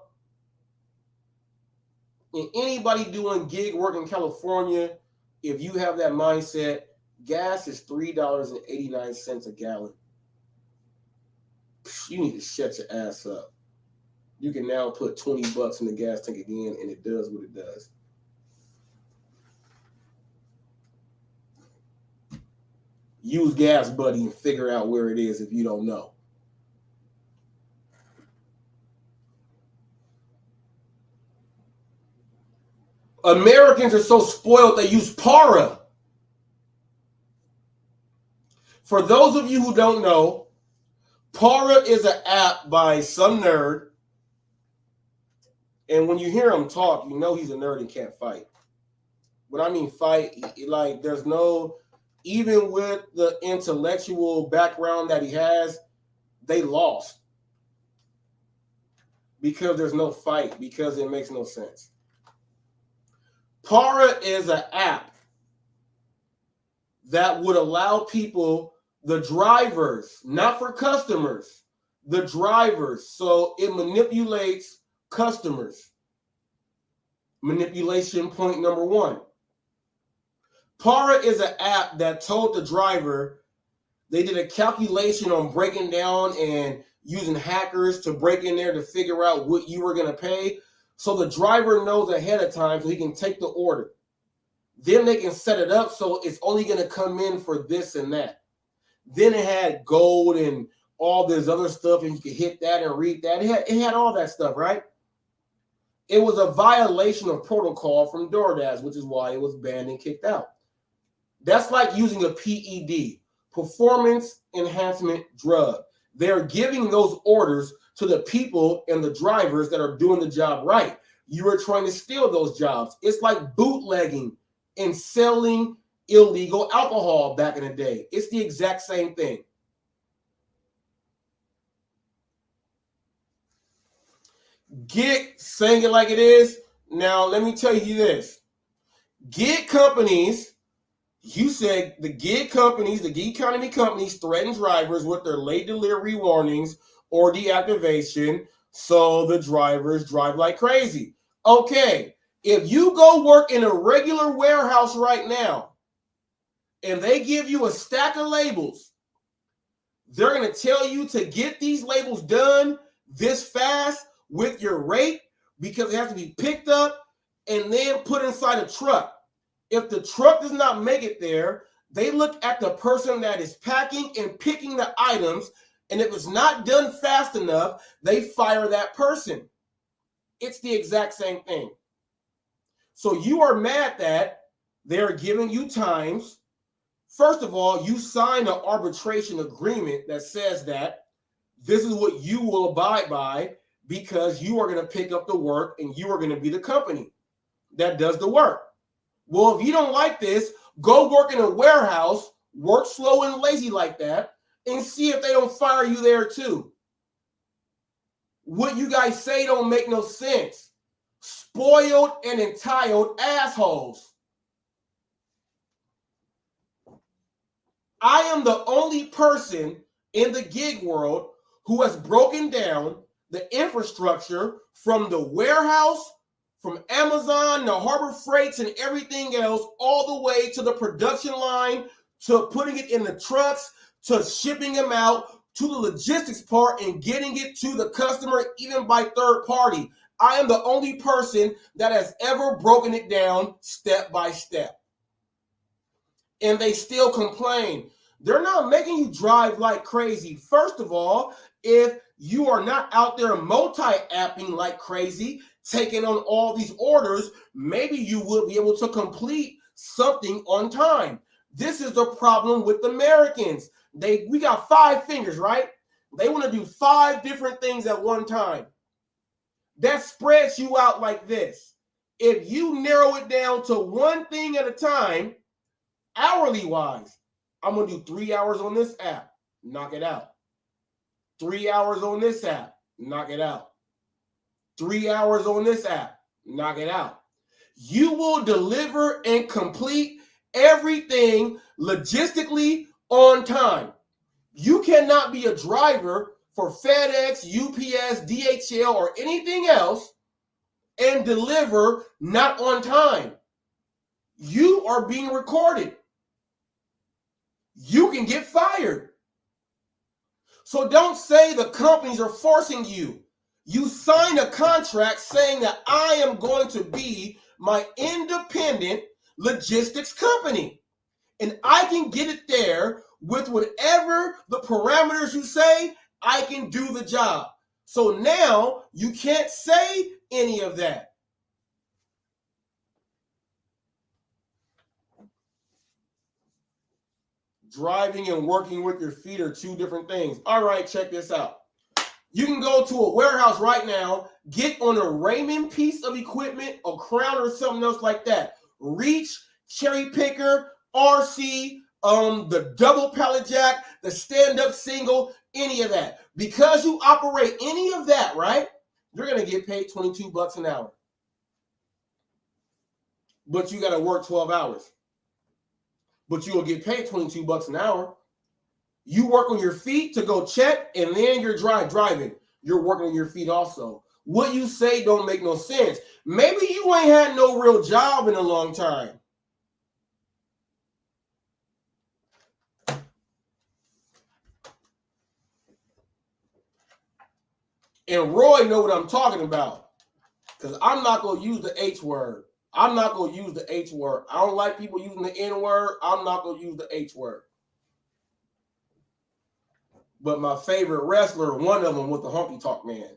And anybody doing gig work in California, if you have that mindset, gas is $3.89 a gallon. You need to shut your ass up. You can now put $20 in the gas tank again, and it does what it does. Use Gas Buddy and figure out where it is if you don't know. Americans are so spoiled they use Para. For those of you who don't know, Para is an app by some nerd. And when you hear him talk, you know he's a nerd and can't fight. When I mean fight, like there's no, even with the intellectual background that he has, they lost. Because there's no fight, because it makes no sense. Para is an app that would allow people, the drivers, not for customers, the drivers. So it manipulates customers. manipulation point number one. Para is an app that told the driver they did a calculation on breaking down and using hackers to break in there to figure out what you were going to pay. So the driver knows ahead of time so he can take the order. Then they can set it up so it's only going to come in for this and that. Then it had gold and all this other stuff, and you could hit that and read that. It had all that stuff, right? It was a violation of protocol from DoorDash, which is why it was banned and kicked out. That's like using a PED, performance enhancement drug. They're giving those orders to the people and the drivers that are doing the job right. You are trying to steal those jobs. It's like bootlegging and selling illegal alcohol back in the day. It's the exact same thing. Gig, saying it like it is. Now, let me tell you this. Gig companies, you said the gig companies, the gig economy companies threaten drivers with their late delivery warnings or deactivation so the drivers drive like crazy. Okay, if you go work in a regular warehouse right now and they give you a stack of labels, they're going to tell you to get these labels done this fast with your rate because it has to be picked up and then put inside a truck. If the truck does not make it there, they look at the person that is packing and picking the items, and if it's not done fast enough, they fire that person. It's the exact same thing. So you are mad that they're giving you times. First of all, you signed an arbitration agreement that says that this is what you will abide by because you are going to pick up the work and you are going to be the company that does the work. Well, if you don't like this, go work in a warehouse, work slow and lazy like that, and see if they don't fire you there too. What you guys say don't make no sense. Spoiled and entitled assholes. I am the only person in the gig world who has broken down the infrastructure from the warehouse, from Amazon, the Harbor Freights, and everything else, all the way to the production line, to putting it in the trucks, to shipping them out, to the logistics part and getting it to the customer, even by third party. I am the only person that has ever broken it down step by step. And they still complain. They're not making you drive like crazy. First of all, if you are not out there multi-apping like crazy, taking on all these orders, maybe you will be able to complete something on time. This is the problem with Americans. We got 5 fingers, right? They want to do 5 different things at one time. That spreads you out like this. If you narrow it down to one thing at a time, hourly wise, I'm going to do 3 hours on this app, knock it out. 3 hours on this app, knock it out. 3 hours on this app, knock it out. You will deliver and complete everything logistically on time. You cannot be a driver for FedEx, UPS, DHL, or anything else and deliver not on time. You are being recorded. You can get fired. So don't say the companies are forcing you. You signed a contract saying that I am going to be my independent logistics company. And I can get it there with whatever the parameters you say, I can do the job. So now you can't say any of that. Driving and working with your feet are 2 different things. All right, check this out. You can go to a warehouse right now, get on a Raymond piece of equipment, a Crown or something else like that. Reach, cherry picker, RC, the double pallet jack, the stand-up single, any of that. Because you operate any of that, right, you're going to get paid $22 an hour. But you got to work 12 hours. But you will get paid $22 an hour. You work on your feet to go check, and then you're driving. You're working on your feet also. What you say don't make no sense. Maybe you ain't had no real job in a long time. And Roy know what I'm talking about. Because I'm not going to use the H word. I'm not going to use the H word. I don't like people using the N word. I'm not going to use the H word. But my favorite wrestler, one of them was the Honky Tonk Man.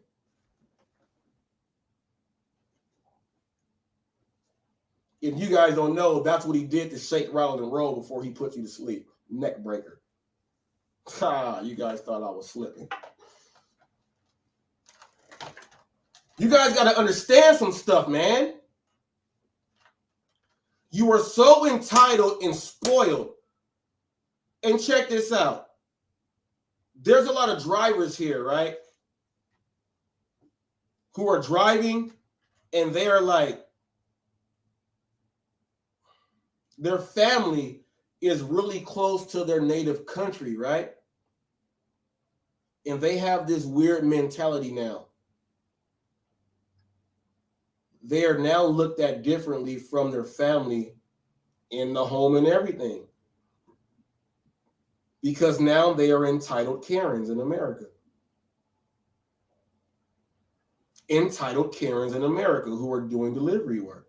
If you guys don't know, that's what he did to shake, rattle, and roll before he put you to sleep. Neck breaker. You guys thought I was slipping. You guys got to understand some stuff, man. You are so entitled and spoiled. And check this out. There's a lot of drivers here, right? Who are driving and they are like, their family is really close to their native country, right? And they have this weird mentality now. They are now looked at differently from their family in the home and everything. Because now they are entitled Karens in America. Entitled Karens in America who are doing delivery work.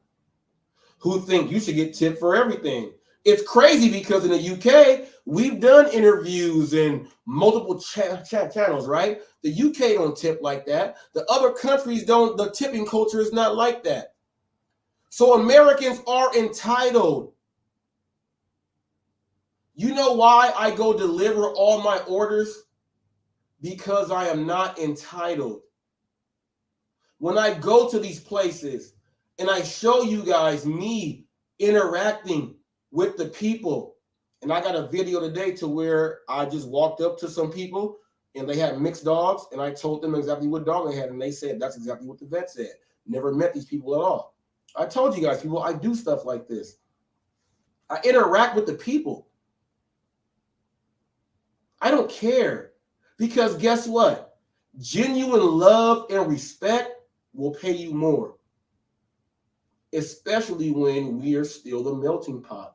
Who think you should get tipped for everything. It's crazy because in the UK, we've done interviews in multiple channels, right? The UK don't tip like that. The other countries don't. The tipping culture is not like that. So Americans are entitled. You know why I go deliver all my orders? Because I am not entitled. When I go to these places and I show you guys me interacting with the people, and I got a video today to where I just walked up to some people and they had mixed dogs and I told them exactly what dog they had and they said that's exactly what the vet said. Never met these people at all. I told you guys, people, I do stuff like this. I interact with the people. I don't care because guess what? Genuine love and respect will pay you more, especially when we are still the melting pot.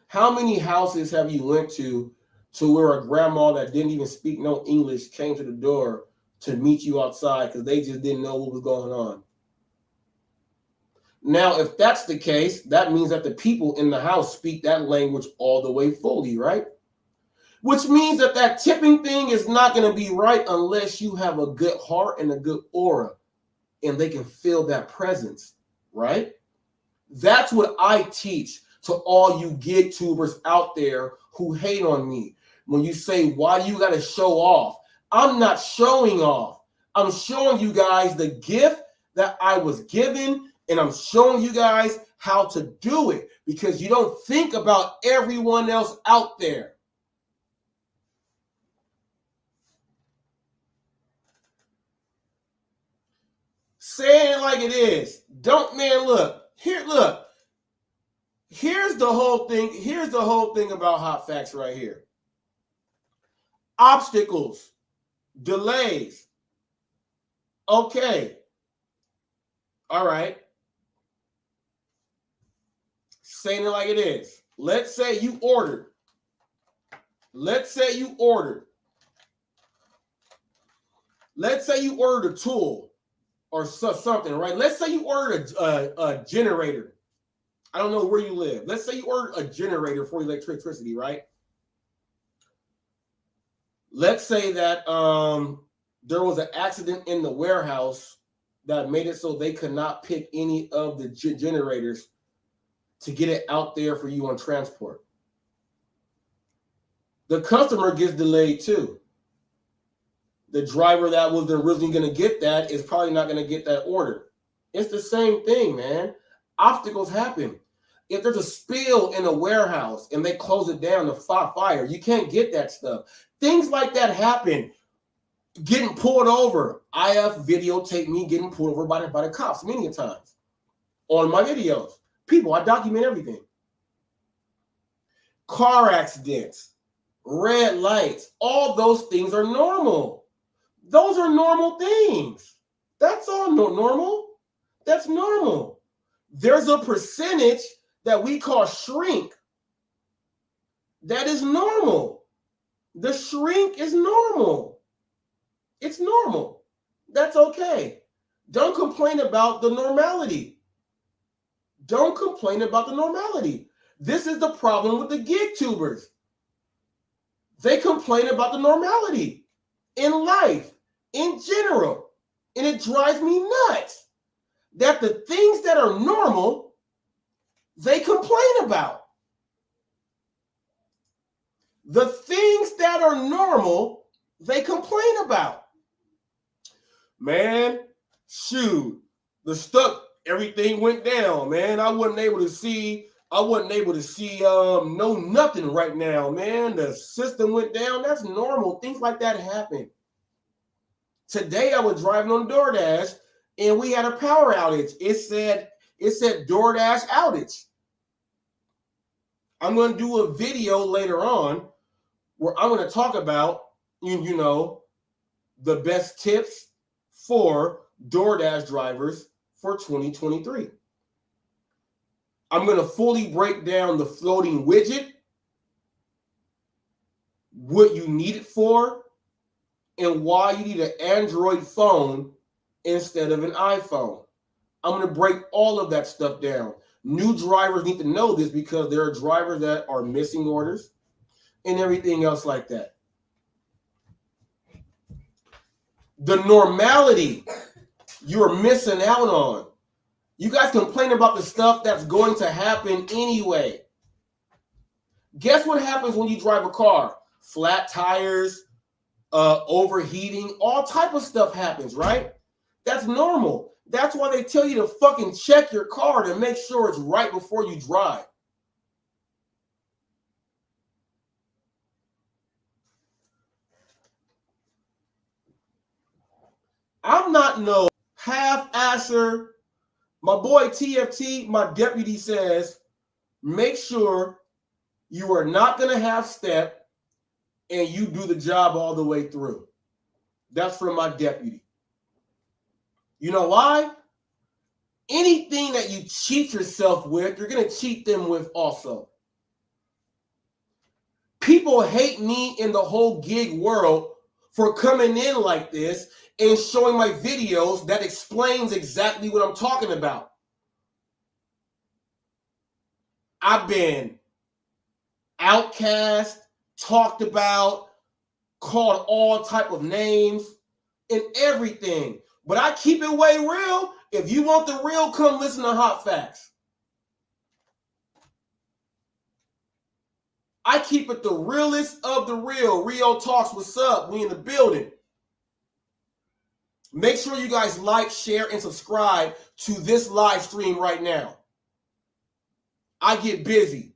How many houses have you went to where a grandma that didn't even speak no English came to the door to meet you outside because they just didn't know what was going on? Now, if that's the case, that means that the people in the house speak that language all the way fully, right? Which means that that tipping thing is not going to be right unless you have a good heart and a good aura and they can feel that presence, right? That's what I teach to all you gig tubers out there who hate on me. When you say, why do you got to show off? I'm not showing off. I'm showing you guys the gift that I was given, and I'm showing you guys how to do it because you don't think about everyone else out there. Saying it like it is. Don't, man, look. Here, look. Here's the whole thing. Here's the whole thing about hot facts right here. Obstacles, delays. Okay. All right. Saying it like it is. Let's say you ordered. Let's say you ordered a tool or something, right? Let's say you ordered a generator. I don't know where you live. Let's say you ordered a generator for electricity, right? Let's say that there was an accident in the warehouse that made it so they could not pick any of the generators to get it out there for you on transport. The customer gets delayed too. The driver that was originally going to get that is probably not going to get that order. It's the same thing, man. Obstacles happen. If there's a spill in a warehouse and they close it down to fire, you can't get that stuff. Things like that happen. Getting pulled over. I have videotaped me getting pulled over by the cops many times on my videos. People, I document everything. Car accidents, red lights, all those things are normal. Those are normal things. That's all normal. That's normal. There's a percentage that we call shrink. That is normal. The shrink is normal. It's normal. That's okay. Don't complain about the normality. Don't complain about the normality. This is the problem with the gig tubers. They complain about the normality in life, in general. And it drives me nuts that the things that are normal, they complain about. The things that are normal, they complain about. Man, shoot, everything went down, man. I wasn't able to see no nothing right now, man. The system went down. That's normal. Things like that happen. Today I was driving on DoorDash and we had a power outage. It said DoorDash outage. I'm going to do a video later on where I'm going to talk about, the best tips for DoorDash drivers for 2023. I'm going to fully break down the floating widget, what you need it for, and why you need an Android phone instead of an iPhone. I'm going to break all of that stuff down. New drivers need to know this because there are drivers that are missing orders and everything else like that. The normality you're missing out on. You guys complain about the stuff that's going to happen anyway. Guess what happens when you drive a car? Flat tires, overheating, all type of stuff happens, right? That's normal. That's why they tell you to fucking check your car to make sure it's right before you drive. I'm not no half-asser. My boy TFT, my deputy, says, make sure you are not going to have step and you do the job all the way through. That's from my deputy. You know why? Anything that you cheat yourself with, you're going to cheat them with also. People hate me in the whole gig world for coming in like this and showing my videos that explains exactly what I'm talking about. I've been outcast, talked about, called all type of names and everything. But I keep it way real. If you want the real, come listen to Hot Facts. I keep it the realest of the real. Rio Talks, what's up? We in the building. Make sure you guys like, share, and subscribe to this live stream right now. I get busy.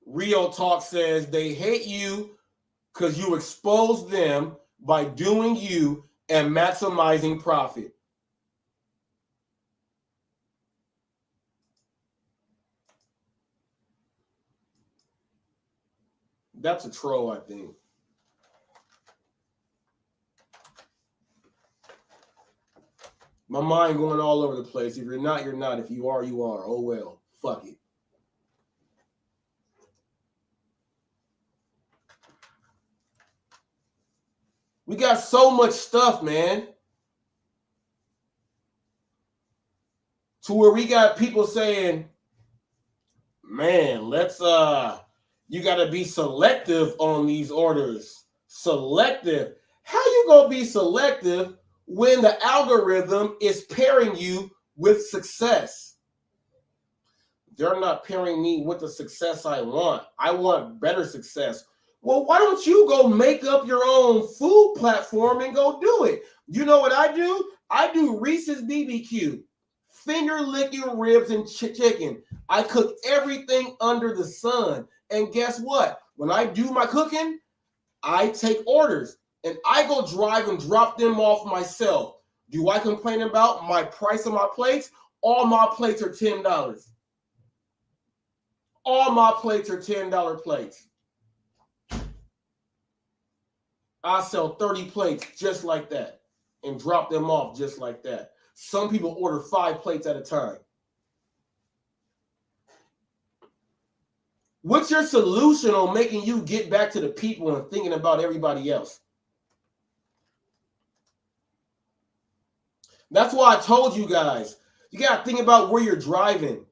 Rio Talk says they hate you because you expose them by doing you and maximizing profit. That's a troll, I think. My mind going all over the place. If you're not, you're not. If you are, you are. Oh, well. Fuck it. We got so much stuff, man. To where we got people saying, man, you got to be selective on these orders. Selective. How you going to be selective when the algorithm is pairing you with success? They're not pairing me with the success I want. I want better success. Well, why don't you go make up your own food platform and go do it? You know what I do? I do Reese's BBQ, finger licking ribs and chicken. I cook everything under the sun. And guess what? When I do my cooking, I take orders and I go drive and drop them off myself. Do I complain about my price of my plates? All my plates are $10. All my plates are $10 plates. I sell 30 plates just like that and drop them off just like that. Some people order 5 plates at a time. What's your solution on making you get back to the people and thinking about everybody else? That's why I told you guys, you got to think about where you're driving.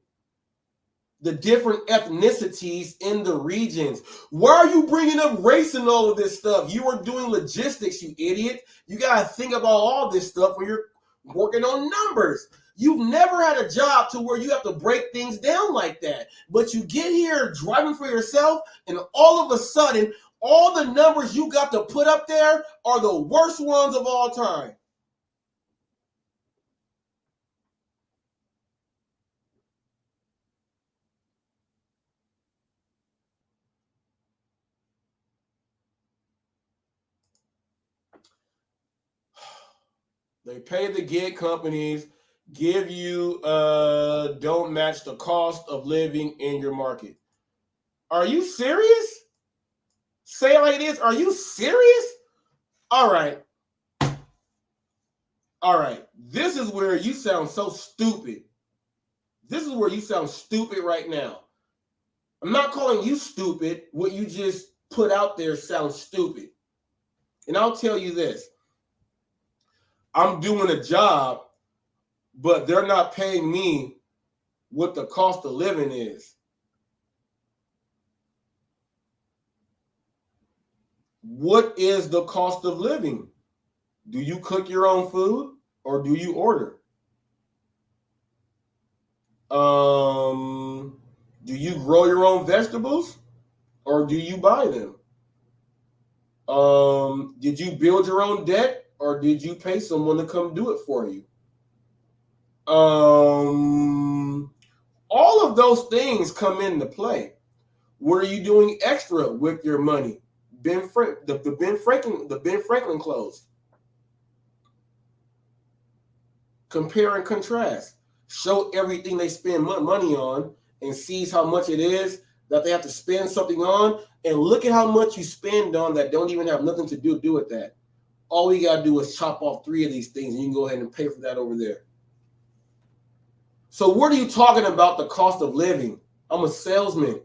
The different ethnicities in the regions. Why are you bringing up race and all of this stuff? You are doing logistics, you idiot. You got to think about all this stuff when you're working on numbers. You've never had a job to where you have to break things down like that. But you get here driving for yourself, and all of a sudden, all the numbers you got to put up there are the worst ones of all time. They pay the gig companies, give you, don't match the cost of living in your market. Are you serious? Say it like it is. Are you serious? All right. All right. This is where you sound so stupid. This is where you sound stupid right now. I'm not calling you stupid. What you just put out there sounds stupid. And I'll tell you this. I'm doing a job, but they're not paying me what the cost of living is. What is the cost of living? Do you cook your own food or do you order? Do you grow your own vegetables or do you buy them? Did you build your own deck or did you pay someone to come do it for you? All of those things come into play. What are you doing extra with your money? The Ben Franklin clothes. Compare and contrast. Show everything they spend money on and sees how much it is that they have to spend something on, and look at how much you spend on that don't even have nothing to do with that. All you got to do is chop off 3 of these things and you can go ahead and pay for that over there. So what are you talking about the cost of living? I'm a salesman.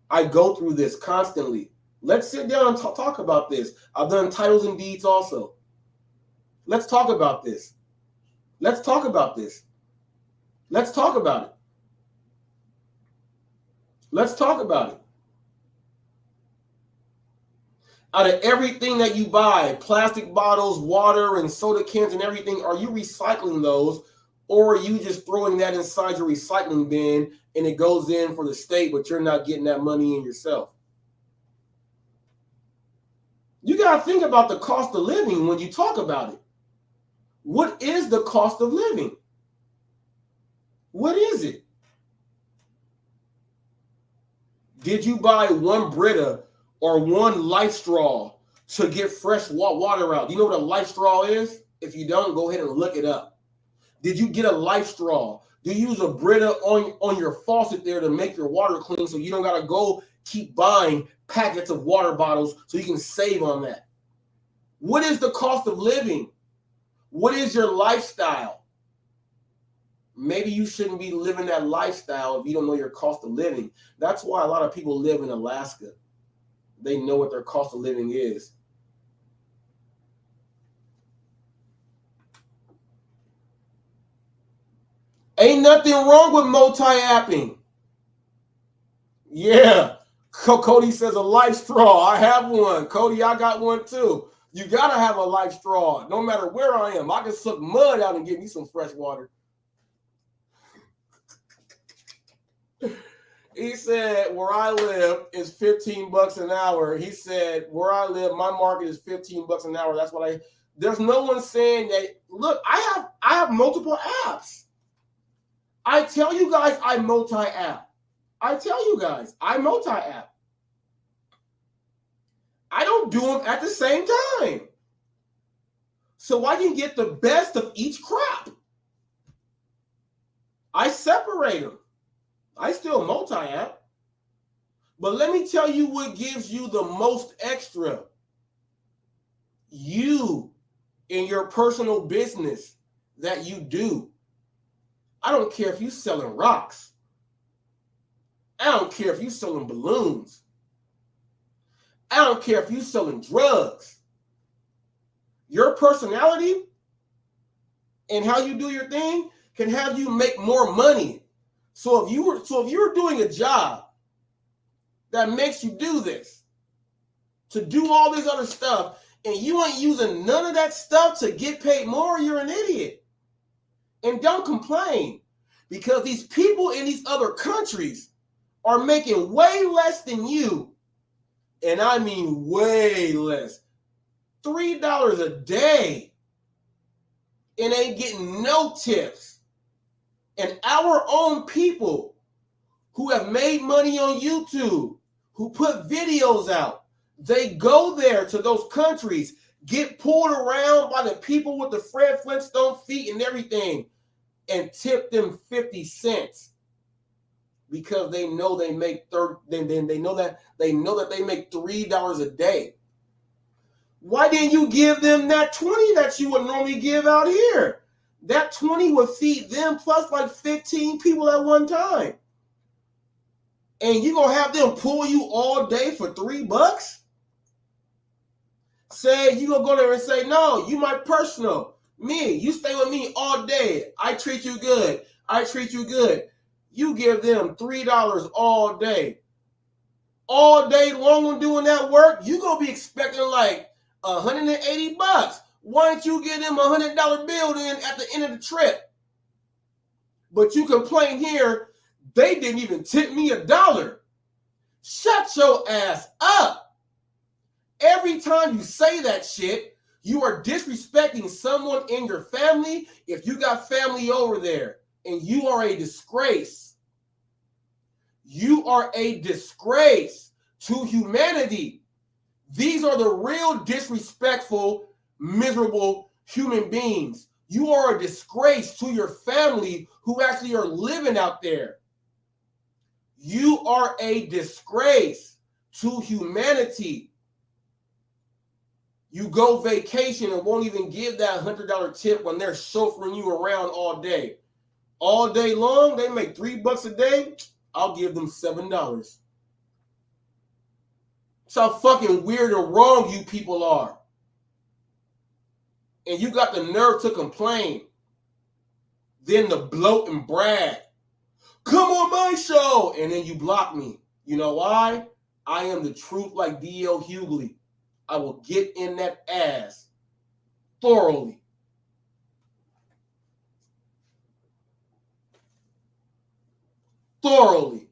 I go through this constantly. Let's sit down and talk about this. I've done titles and deeds also. Let's talk about this. Let's talk about this. Let's talk about it. Let's talk about it. Out of everything that you buy, plastic bottles, water, and soda cans and everything, are you recycling those, or are you just throwing that inside your recycling bin and it goes in for the state, but you're not getting that money in yourself? You got to think about the cost of living when you talk about it. What is the cost of living? What is it? Did you buy 1 Brita or 1 Life Straw to get fresh water out? Do you know what a Life Straw is? If you don't, go ahead and look it up. Did you get a Life Straw? Do you use a Brita on your faucet there to make your water clean so you don't got to go keep buying packets of water bottles so you can save on that? What is the cost of living? What is your lifestyle? Maybe you shouldn't be living that lifestyle if you don't know your cost of living. That's why a lot of people live in Alaska. They know what their cost of living is. Ain't nothing wrong with multi-apping. Yeah. Cody says a Life Straw. I have one. Cody, I got one too. You got to have a Life Straw no matter where I am. I can suck mud out and get me some fresh water. He said, where I live is $15 an hour. He said, where I live, my market is $15 an hour. That's what there's no one saying that. Look, I have multiple apps. I tell you guys I multi-app. I tell you guys I multi-app. I don't do them at the same time. So I can get the best of each crop. I separate them. I still multi-app. But let me tell you what gives you the most extra. You in your personal business that you do. I don't care if you're selling rocks. I don't care if you're selling balloons. I don't care if you're selling drugs. Your personality and how you do your thing can have you make more money. So if you're doing a job that makes you do this, to do all this other stuff, and you ain't using none of that stuff to get paid more, you're an idiot. And don't complain, because these people in these other countries are making way less than you. And I mean way less. $3 a day. And ain't getting no tips. And our own people who have made money on YouTube, who put videos out, they go there to those countries, get pulled around by the people with the Fred Flintstone feet and everything, and tip them 50 cents because they know they make they know that they make $3 a day. Why didn't you give them that 20 that you would normally give out here? That 20 would feed them plus like 15 people at one time. And you gonna have them pull you all day for $3? Say you gonna go there and say, no, you my personal. Me, you stay with me all day. I treat you good. I treat you good. You give them $3 all day. All day long when doing that work, you gonna be expecting like $180. Why don't you give them a $100 bill then at the end of the trip? But you complain here, they didn't even tip me $1. Shut your ass up. Every time you say that shit, you are disrespecting someone in your family if you got family over there. And you are a disgrace. You are a disgrace to humanity. These are the real disrespectful, miserable human beings. You are a disgrace to your family who actually are living out there. You are a disgrace to humanity. You go vacation and won't even give that $100 tip when they're chauffeuring you around all day. All day long, they make $3 a day. I'll give them $7. That's how fucking weird or wrong you people are. And you got the nerve to complain. Then to bloat and brag. Come on my show. And then you block me. You know why? I am the truth like D.L. Hughley. I will get in that ass thoroughly. Thoroughly.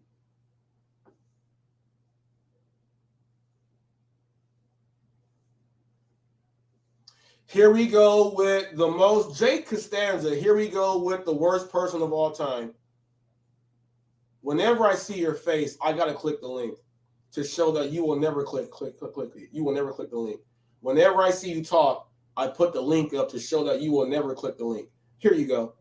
Here we go with the most, Jake Costanza. Here we go with the worst person of all time. Whenever I see your face, I gotta click the link to show that you will never click it. You will never click the link. Whenever I see you talk, I put the link up to show that you will never click the link. Here you go.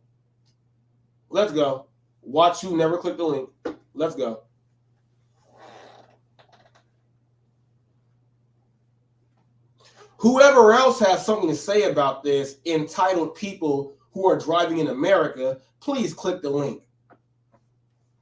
Let's go. Watch you never click the link. Let's go. Whoever else has something to say about this, entitled people who are driving in America, please click the link.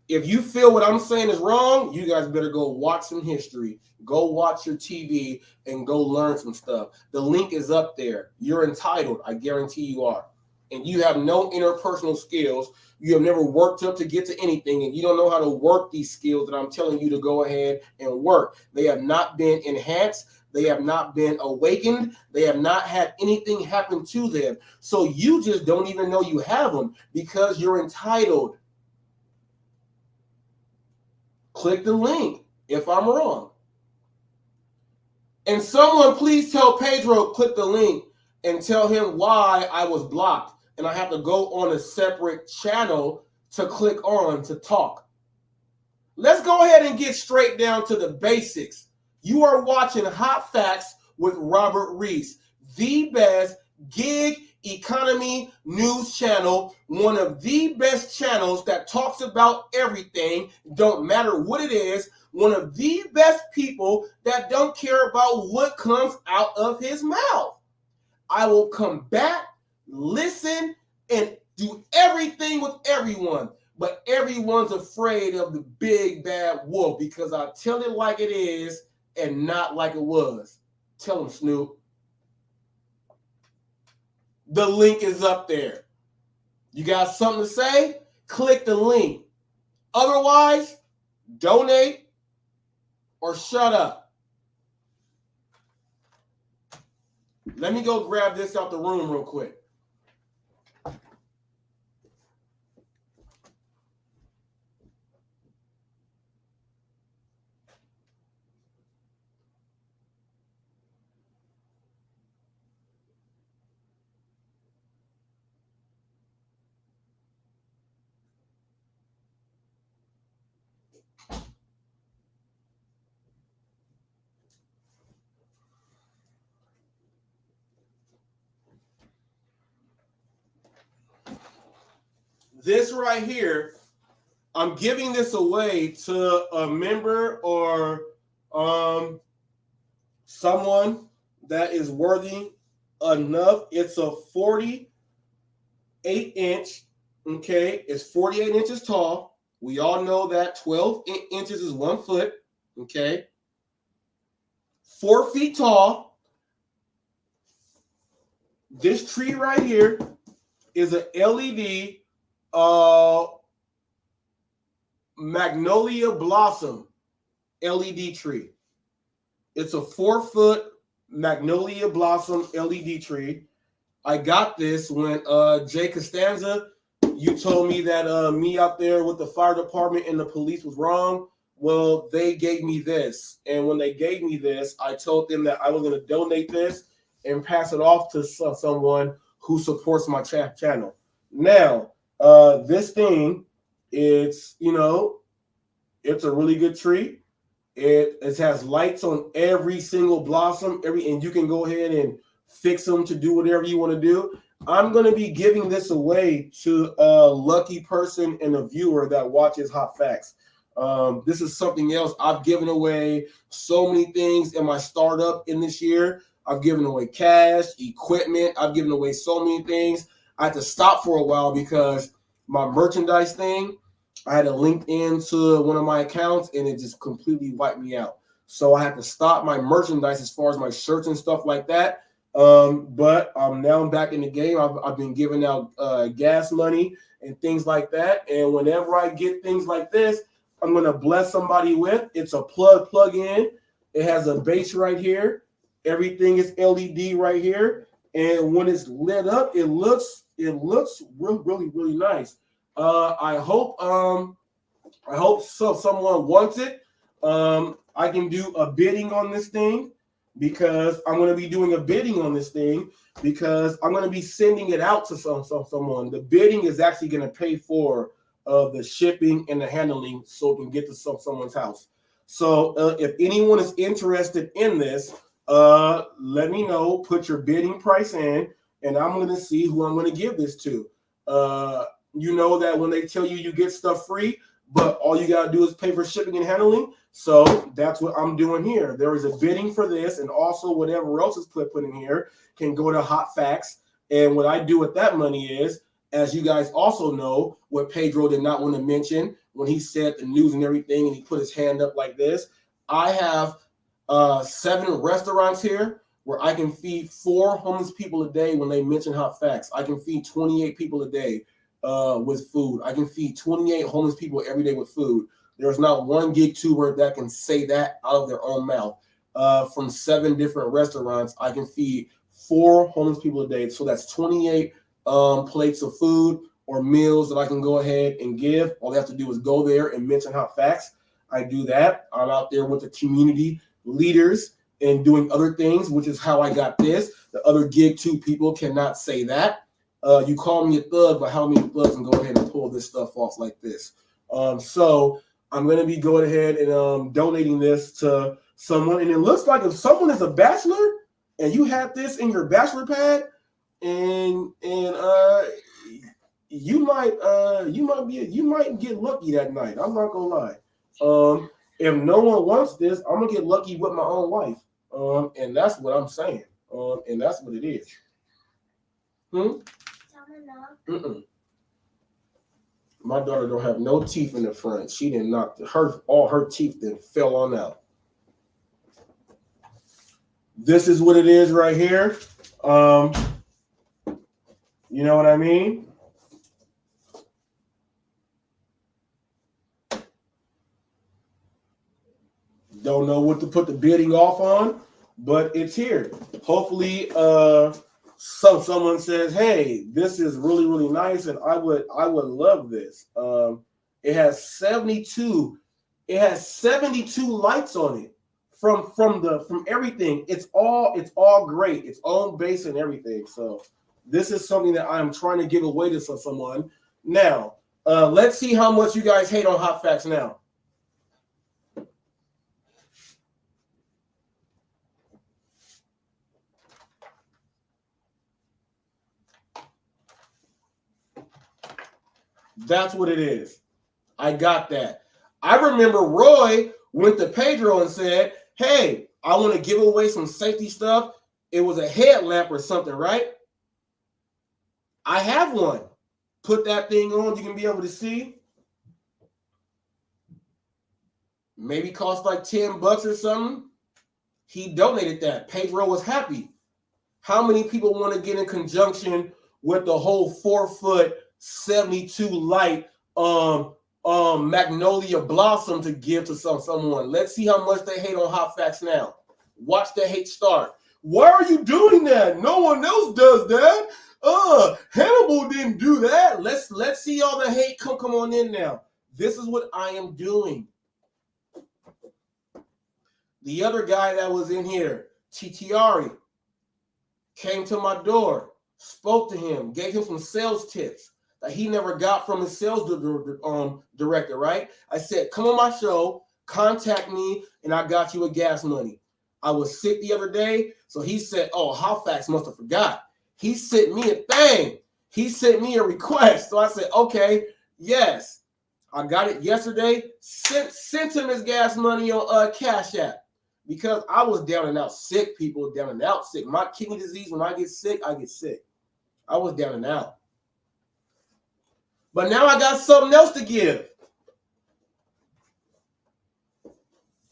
If you feel what I'm saying is wrong, you guys better go watch some history. Go watch your TV and go learn some stuff. The link is up there. You're entitled. I guarantee you are. And you have no interpersonal skills. You have never worked up to get to anything, and you don't know how to work these skills that I'm telling you to go ahead and work. They have not been enhanced. They have not been awakened. They have not had anything happen to them. So you just don't even know you have them because you're entitled. Click the link if I'm wrong. And someone please tell Pedro, click the link and tell him why I was blocked. And I have to go on a separate channel to click on to talk. Let's go ahead and get straight down to the basics. You are watching Hot Facts with Robert Reese, the best gig economy news channel, one of the best channels that talks about everything, don't matter what it is, one of the best people that don't care about what comes out of his mouth. I will combat, listen, and do everything with everyone. But everyone's afraid of the big bad wolf because I tell it like it is and not like it was. Tell them, Snoop. The link is up there. You got something to say? Click the link. Otherwise, donate or shut up. Let me go grab this out the room real quick. This right here, I'm giving this away to a member or someone that is worthy enough. It's a 48 inch, okay? It's 48 inches tall. We all know that 12 inches is 1 foot, okay? 4 feet tall. This tree right here is an LED magnolia blossom LED tree. It's a 4 foot magnolia blossom LED tree. I got this when Jay Costanza, you told me that me out there with the fire department and the police was wrong. Well, they gave me this. And when they gave me this, I told them that I was going to donate this and pass it off to someone who supports my channel. Now, this thing, it's, you know, it's a really good tree. It has lights on every single blossom, and you can go ahead and fix them to do whatever you want to do. I'm going to be giving this away to a lucky person and a viewer that watches Hot Facts. This is something else. I've given away so many things in my startup in this year. I've given away cash, equipment. I've given away so many things. I had to stop for a while because my merchandise thing, I had to link into one of my accounts and it just completely wiped me out. So I had to stop my merchandise as far as my shirts and stuff like that. But now I'm back in the game. I've been giving out gas money and things like that. And whenever I get things like this, I'm going to bless somebody with. It's a plug-in. It has a base right here. Everything is LED right here. And when it's lit up, it looks really, really nice. I hope someone wants it. I can do a bidding on this thing because I'm going to be doing a bidding on this thing because I'm going to be sending it out to someone. The bidding is actually going to pay for the shipping and the handling so it can get to someone's house. So if anyone is interested in this, let me know. Put your bidding price in, and I'm going to see who I'm going to give this to. You know that when they tell you get stuff free, but all you got to do is pay for shipping and handling. So that's what I'm doing here. There is a bidding for this, and also whatever else is put in here can go to Hot Facts. And what I do with that money is, as you guys also know, what Pedro did not want to mention when he said the news and everything, and he put his hand up like this. I have 7 restaurants here where I can feed 4 homeless people a day when they mention Hot Facts. I can feed 28 people a day with food. I can feed 28 homeless people every day with food. There's not one gig tuber that can say that out of their own mouth. From 7 different restaurants, I can feed 4 homeless people a day. So that's 28 plates of food or meals that I can go ahead and give. All they have to do is go there and mention Hot Facts. I do that. I'm out there with the community leaders and doing other things, which is how I got this. The other gig 2 people cannot say that. You call me a thug, but how many thugs can go ahead and pull this stuff off like this? So I'm going to be going ahead and donating this to someone. And it looks like if someone is a bachelor and you have this in your bachelor pad and you might get lucky that night. I'm not gonna lie. If no one wants this, I'm gonna get lucky with my own wife. And that's what I'm saying. And that's what it is. Mm-mm. My daughter don't have no teeth in the front. She didn't knock all her teeth then fell on out. This is what it is right here. You know what I mean? Don't know what to put the bidding off on, but it's here. Hopefully, someone says, "Hey, this is really, really nice, and I would love this." It has 72. It has 72 lights on it from everything. It's all great. Its own base and everything. So this is something that I'm trying to give away to someone. Now, let's see how much you guys hate on Hot Facts now. That's what it is. I got that. I remember Roy went to Pedro and said, "Hey, I want to give away some safety stuff." It was a headlamp or something, right? I have one. Put that thing on, you can be able to see. Maybe cost like $10 or something. He donated that. Pedro was happy. How many people want to get in conjunction with the whole 4-foot 72 light magnolia blossom to give to someone? Let's see how much they hate on Hot Facts now. Watch the hate start. Why are you doing that? No one else does that. Hannibal didn't do that. Let's see all the hate come on in now. This is what I am doing. The other guy that was in here, Titiari, came to my door, spoke to him, gave him some sales tips that he never got from his sales director, right? I said, "Come on my show, contact me, and I got you a gas money." I was sick the other day, so he said, "Oh, Hot Facts must have forgot." He sent me a thing. He sent me a request. So I said, "Okay, yes." I got it yesterday, sent him his gas money on Cash App. Because I was down and out sick, people, down and out sick. My kidney disease, when I get sick, I get sick. I was down and out. But now I got something else to give.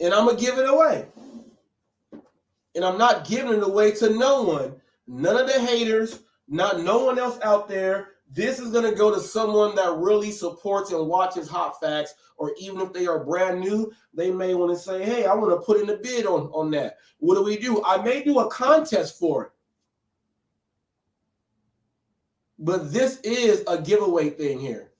And I'm going to give it away. And I'm not giving it away to no one. None of the haters, no one else out there. This is going to go to someone that really supports and watches Hot Facts, or even if they are brand new, they may want to say, "Hey, I want to put in a bid on that." What do? I may do a contest for it. But this is a giveaway thing here.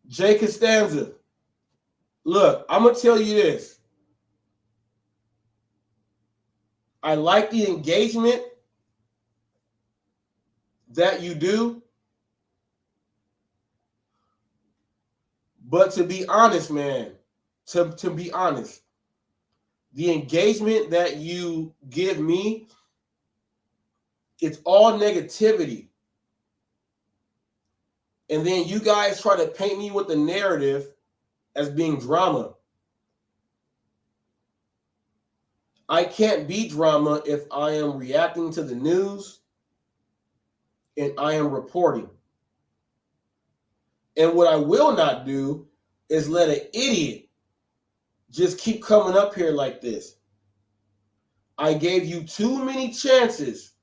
Jay Costanza. Look, I'm going to tell you this. I like the engagement that you do. But to be honest, man, to be honest, the engagement that you give me, it's all negativity. And then you guys try to paint me with the narrative as being drama. I can't be drama if I am reacting to the news and I am reporting. And what I will not do is let an idiot just keep coming up here like this. I gave you too many chances.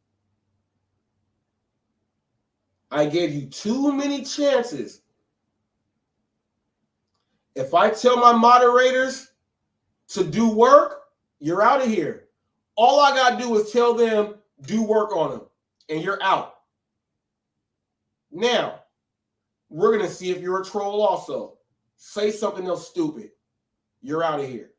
I gave you too many chances. If I tell my moderators to do work, you're out of here. All I got to do is tell them, do work on them, and you're out. Now, we're going to see if you're a troll also. Say something else stupid. You're out of here.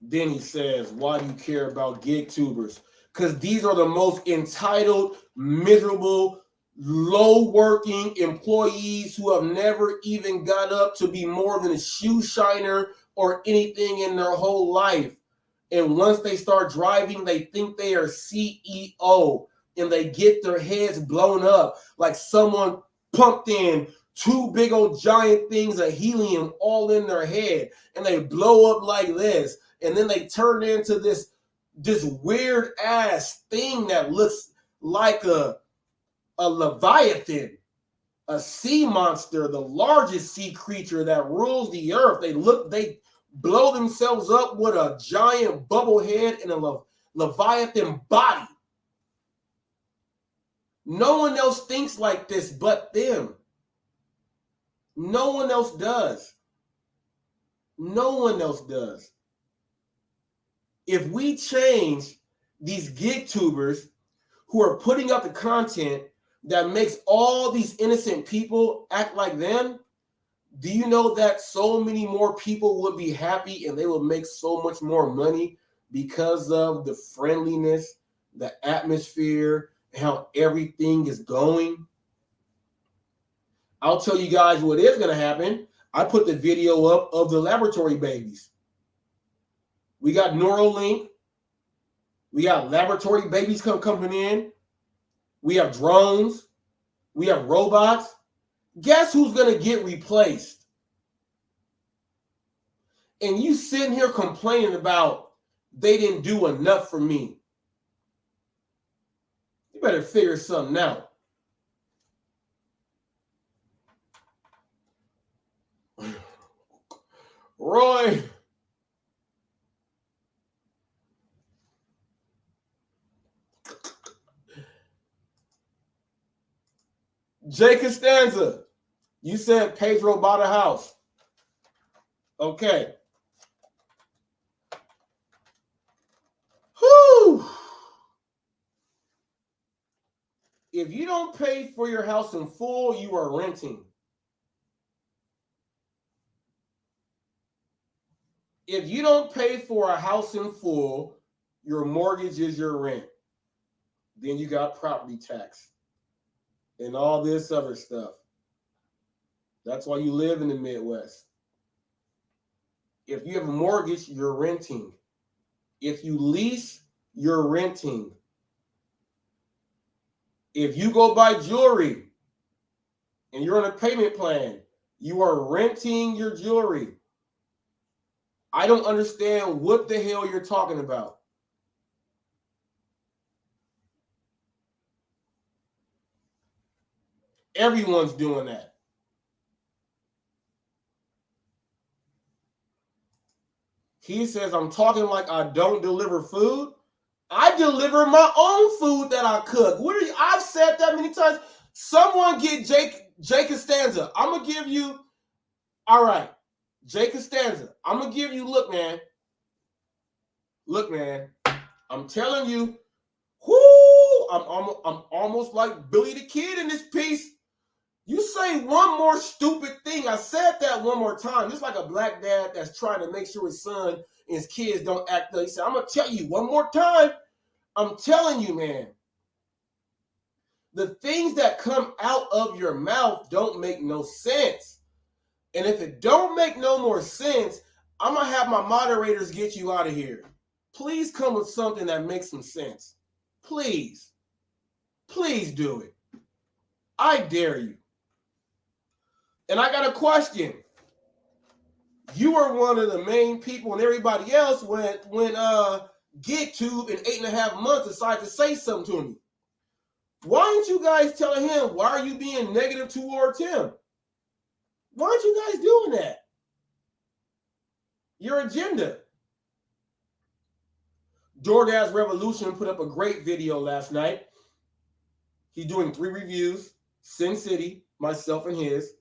Then he says, why do you care about gig tubers? Because these are the most entitled, miserable, low-working employees who have never even got up to be more than a shoe shiner or anything in their whole life. And once they start driving, they think they are CEO, and they get their heads blown up like someone pumped in 2 big old giant things of helium all in their head, and they blow up like this, and then they turn into this weird ass thing that looks like a leviathan, a sea monster, the largest sea creature that rules the earth. They blow themselves up with a giant bubble head and a leviathan body. No one else thinks like this but them. No one else does. No one else does. If we change these gig tubers who are putting up the content that makes all these innocent people act like them, do you know that so many more people would be happy and they will make so much more money because of the friendliness, the atmosphere, how everything is going? I'll tell you guys what is going to happen. I put the video up of the laboratory babies. We got Neuralink. We got laboratory babies coming in. We have drones. We have robots. Guess who's going to get replaced? And you sitting here complaining about they didn't do enough for me. You better figure something out. Roy. Jay Costanza, you said Pedro bought a house. Okay. Whew. If you don't pay for your house in full, you are renting. If you don't pay for a house in full, your mortgage is your rent. Then you got property tax and all this other stuff. That's why you live in the Midwest. If you have a mortgage, you're renting. If you lease, you're renting. If you go buy jewelry and you're on a payment plan, you are renting your jewelry. I don't understand what the hell you're talking about. Everyone's doing that. He says, I'm talking like I don't deliver food. I deliver my own food that I cook. I've said that many times. Someone get Jay Costanza. I'm going to give you, all right, Jay Costanza. I'm going to give you, look, man, I'm telling you, I'm almost like Billy the Kid in this piece. You say one more stupid thing. I said that one more time. Just like a black dad that's trying to make sure his son and his kids don't act up. He said, I'm going to tell you one more time. I'm telling you, man. The things that come out of your mouth don't make no sense. And if it don't make no more sense, I'm going to have my moderators get you out of here. Please come with something that makes some sense. Please. Please do it. I dare you. And I got a question. You were one of the main people and everybody else when GitTube in 8.5 months decided to say something to me. Why aren't you guys telling him? Why are you being negative towards him? Why aren't you guys doing that? Your agenda. DoorDash Revolution put up a great video last night. He's doing 3 reviews. Sin City, myself and his.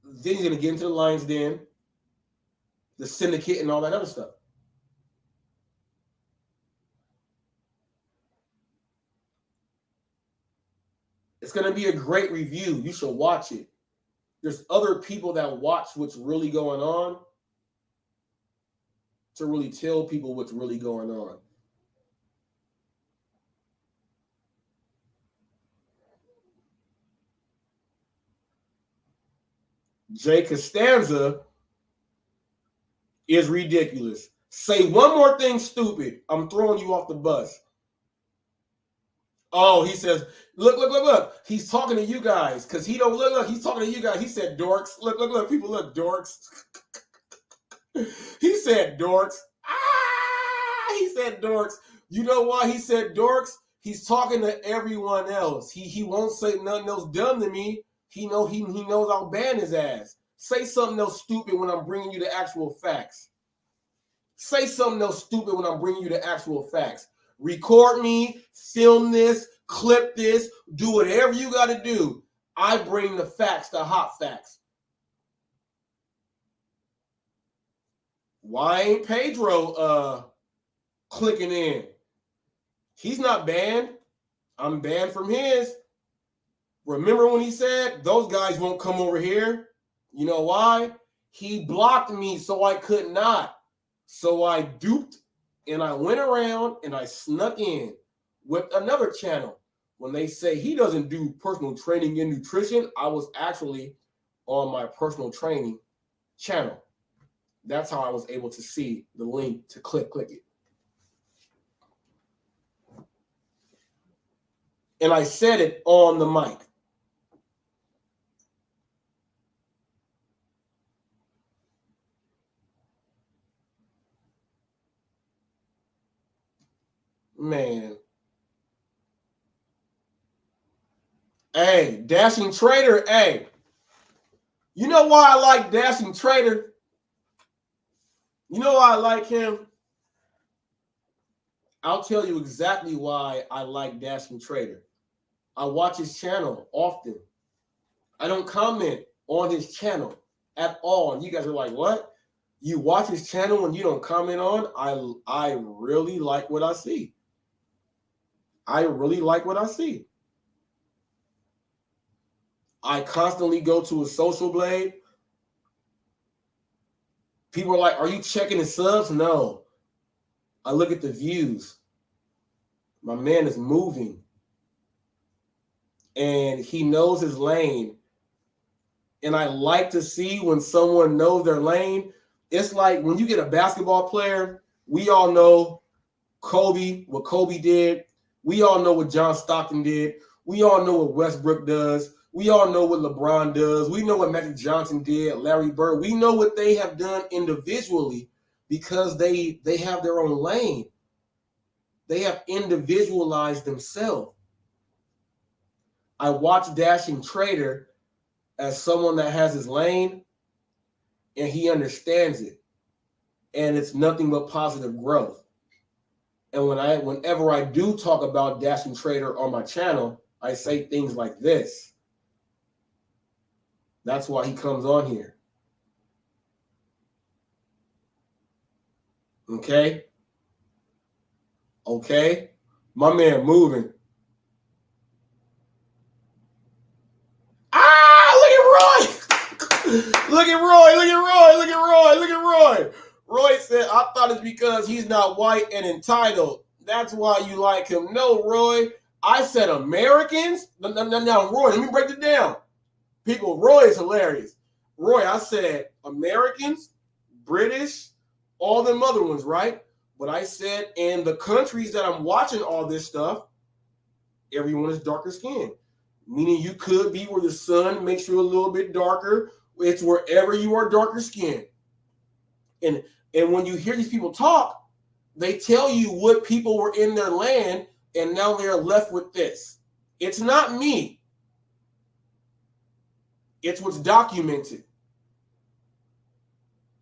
Then he's going to get into the Lion's Den, the Syndicate, and all that other stuff. It's going to be a great review. You should watch it. There's other people that watch what's really going on. to really tell people what's really going on. Jay Costanza is ridiculous. Say one more thing stupid, I'm throwing you off the bus. Oh, he says, look. He's talking to you guys because he don't look. He's talking to you guys. He said dorks. Look. People, look, dorks. He said dorks. He said dorks. You know why he said dorks? He's talking to everyone else. He won't say nothing else dumb to me. He knows I'll ban his ass. Say something else stupid when I'm bringing you the actual facts. Say something else stupid when I'm bringing you the actual facts. Record me, film this, clip this, do whatever you got to do. I bring the facts, the hot facts. Why ain't Pedro clicking in? He's not banned. I'm banned from his. Remember when he said those guys won't come over here? You know why? He blocked me so I could not. So I duped and I went around and I snuck in with another channel. When they say he doesn't do personal training and nutrition, I was actually on my personal training channel. That's how I was able to see the link to click it. And I said it on the mic. Man. Hey, Dashing Trader, hey. You know why I like Dashing Trader? You know why I like him? I'll tell you exactly why I like Dashing Trader. I watch his channel often. I don't comment on his channel at all. And you guys are like, what? You watch his channel and you don't comment on? I really like what I see. I really like what I see. I constantly go to his social blade. People are like, are you checking his subs? No. I look at the views. My man is moving. And he knows his lane. And I like to see when someone knows their lane. It's like when you get a basketball player, we all know Kobe, what Kobe did. We all know what John Stockton did. We all know what Westbrook does. We all know what LeBron does. We know what Magic Johnson did, Larry Bird. We know what they have done individually because they have their own lane. They have individualized themselves. I watch Dashing Trader as someone that has his lane and he understands it. And it's nothing but positive growth. And whenever I do talk about Dashing Trader on my channel, I say things like this. That's why he comes on here. Okay? Okay? My man moving. Look at Roy. Look at Roy. Roy said, I thought it's because he's not white and entitled. That's why you like him. No, Roy. I said Americans. Now, Roy, let me break it down. People, Roy is hilarious. Roy, I said Americans, British, all them other ones, right? But I said in the countries that I'm watching all this stuff, everyone is darker skinned. Meaning you could be where the sun makes you a little bit darker. It's wherever you are darker skinned. And when you hear these people talk, they tell you what people were in their land, and now they're left with this. It's not me. It's what's documented.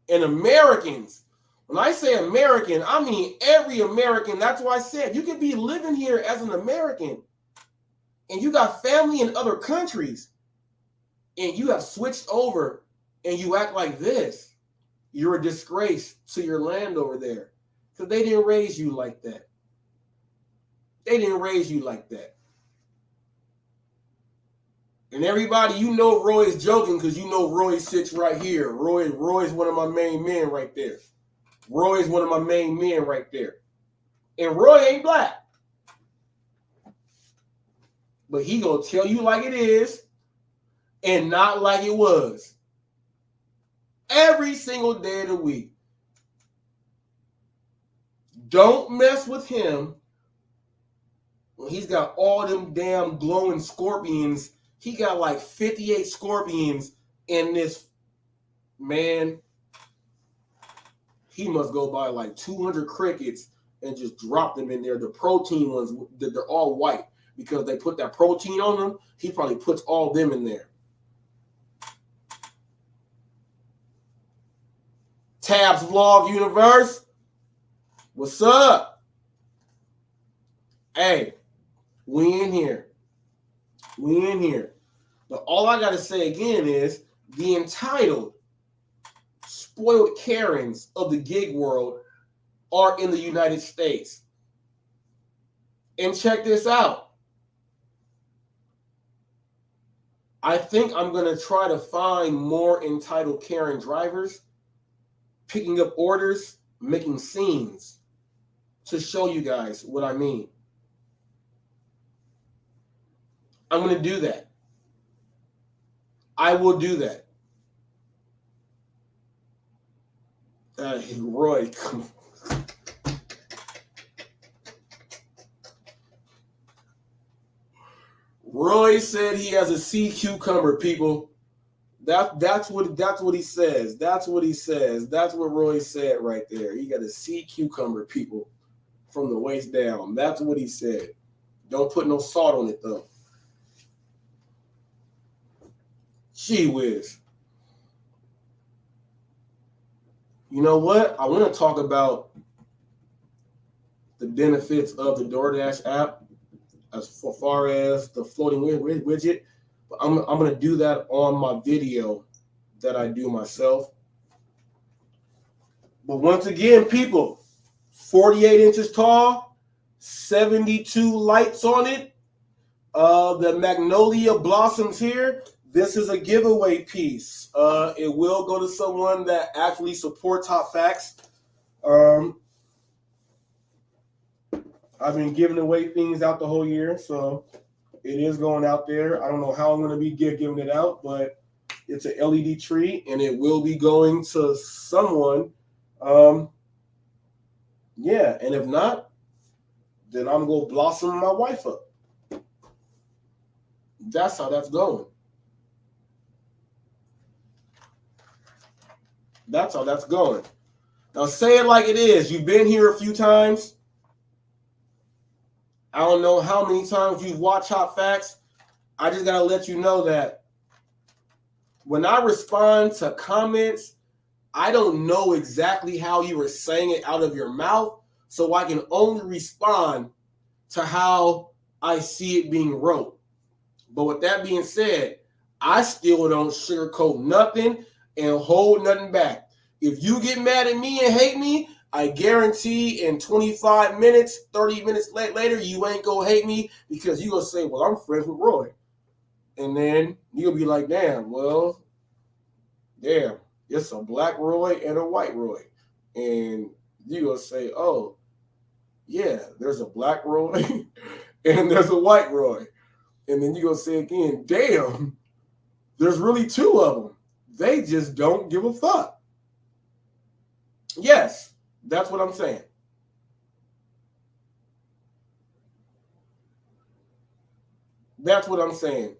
And Americans, when I say American, I mean every American. That's why I said you could be living here as an American and you got family in other countries and you have switched over and you act like this. You're a disgrace to your land over there because they didn't raise you like that. They didn't raise you like that. And everybody, you know Roy is joking because you know Roy sits right here. Roy is one of my main men right there. Roy is one of my main men right there. And Roy ain't black. But he gonna tell you like it is and not like it was. Every single day of the week. Don't mess with him when he's got all them damn glowing scorpions. He got like 58 scorpions in this. Man, he must go buy like 200 crickets and just drop them in there. The protein ones, they're all white because they put that protein on them. He probably puts all them in there. Tabs Vlog Universe, what's up? Hey, we in here. We in here. But all I got to say again is the entitled, spoiled Karens of the gig world are in the United States. And check this out. I think I'm going to try to find more entitled Karen drivers, picking up orders, making scenes to show you guys what I mean. I'm going to do that. I will do that. Roy, come on. Roy said he has a sea cucumber, people. That's what he says. That's what he says. That's what Roy said right there. He got a sea cucumber, people, from the waist down. That's what he said. Don't put no salt on it, though. Gee whiz. You know what? I want to talk about the benefits of the DoorDash app as far as the floating widget. But I'm going to do that on my video that I do myself. But once again, people, 48 inches tall, 72 lights on it. The magnolia blossoms here. This is a giveaway piece. It will go to someone that actually supports HotFacts. I've been giving away things out the whole year, so it is going out there. I don't know how I'm going to be giving it out, but it's an LED tree, and it will be going to someone. Yeah, and if not, then I'm going to blossom my wife up. That's how that's going. That's how that's going. Now say it like it is. You've been here a few times. I don't know how many times you've watched HotFacts. I just got to let you know that when I respond to comments, I don't know exactly how you were saying it out of your mouth, so I can only respond to how I see it being wrote. But with that being said, I still don't sugarcoat nothing and hold nothing back. If you get mad at me and hate me, I guarantee in 25 minutes, 30 minutes later, you ain't gonna hate me because you gonna say, well, I'm friends with Roy. And then you'll be like, damn, it's a black Roy and a white Roy. And you gonna say, oh, yeah, there's a black Roy and there's a white Roy. And then you gonna say again, damn, there's really two of them. They just don't give a fuck. Yes, that's what I'm saying. That's what I'm saying.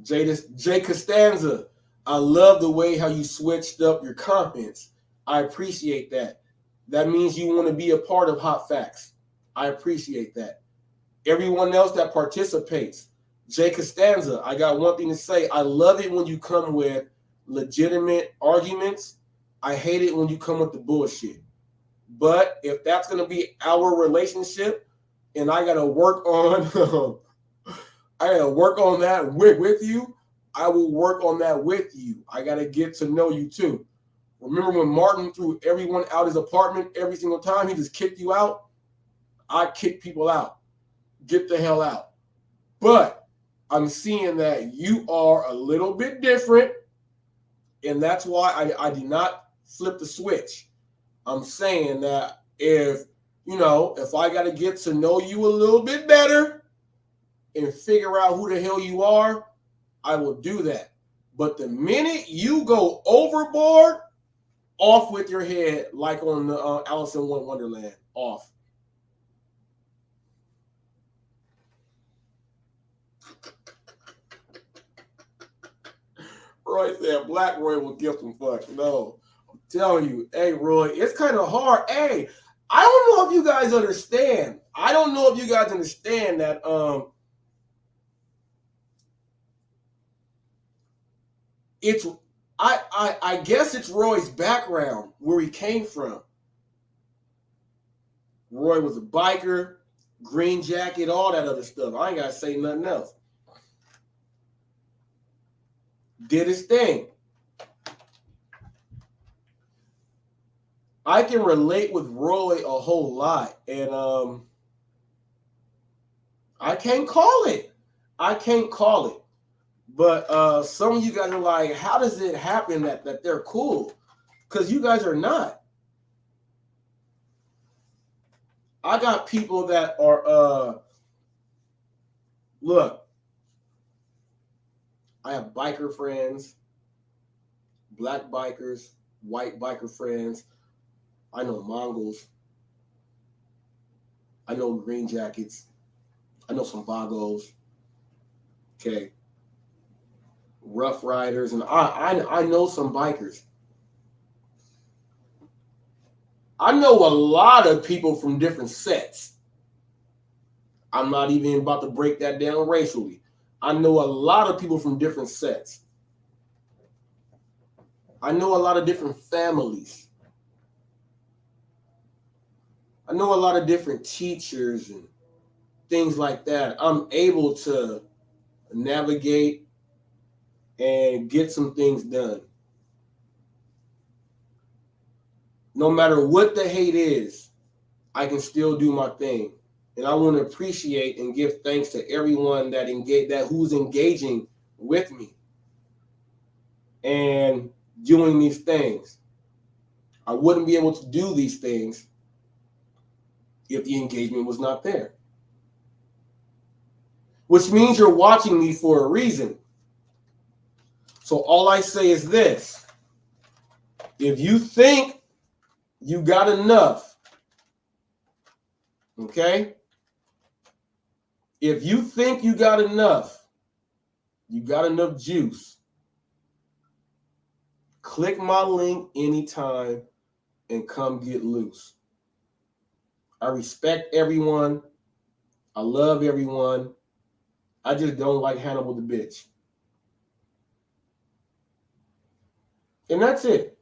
Jay Costanza, I love the way how you switched up your comments. I appreciate that. That means you want to be a part of HotFacts. I appreciate that. Everyone else that participates, Jay Costanza, I got one thing to say. I love it when you come with legitimate arguments. I hate it when you come with the bullshit. But if that's going to be our relationship and I got to work on that with you, I will work on that with you. I got to get to know you too. Remember when Martin threw everyone out his apartment every single time? He just kicked you out? I kick people out. Get the hell out. But I'm seeing that you are a little bit different. And that's why I do not flip the switch. I'm saying that if I got to get to know you a little bit better and figure out who the hell you are, I will do that. But the minute you go overboard, off with your head, like on the Alice in Wonderland, off. Roy said Black Roy will give some fuck. No, I'm telling you, hey Roy, it's kind of hard. Hey, I don't know if you guys understand. That it's I guess it's Roy's background, where he came from. Roy was a biker, green jacket, all that other stuff. I ain't gotta say nothing else. Did his thing. I can relate with Roy a whole lot, and I can't call it. But some of you guys are like, how does it happen that they're cool? Because you guys are not. I got people that are look, I have biker friends, black bikers, white biker friends. I know Mongols. I know Green Jackets. I know some Vagos. Okay. Rough Riders. And I know some bikers. I know a lot of people from different sets. I'm not even about to break that down racially. I know a lot of people from different sets. I know a lot of different families. I know a lot of different teachers and things like that. I'm able to navigate and get some things done. No matter what the hate is, I can still do my thing. And I want to appreciate and give thanks to everyone who's engaging with me and doing these things. I wouldn't be able to do these things if the engagement was not there. Which means you're watching me for a reason. So all I say is this. If you think you got enough, okay? If you think you got enough juice, click my link anytime and come get loose. I respect everyone. I love everyone. I just don't like Hannibal the bitch. And that's it.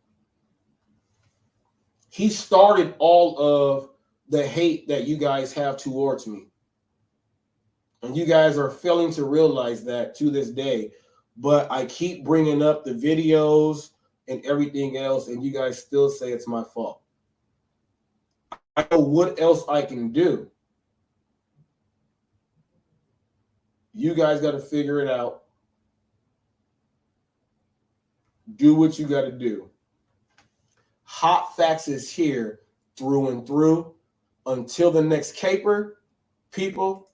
He started all of the hate that you guys have towards me. And you guys are failing to realize that to this day. But I keep bringing up the videos and everything else, and you guys still say it's my fault. I know what else I can do. You guys got to figure it out. Do what you got to do. Hot Facts is here through and through. Until the next caper, people.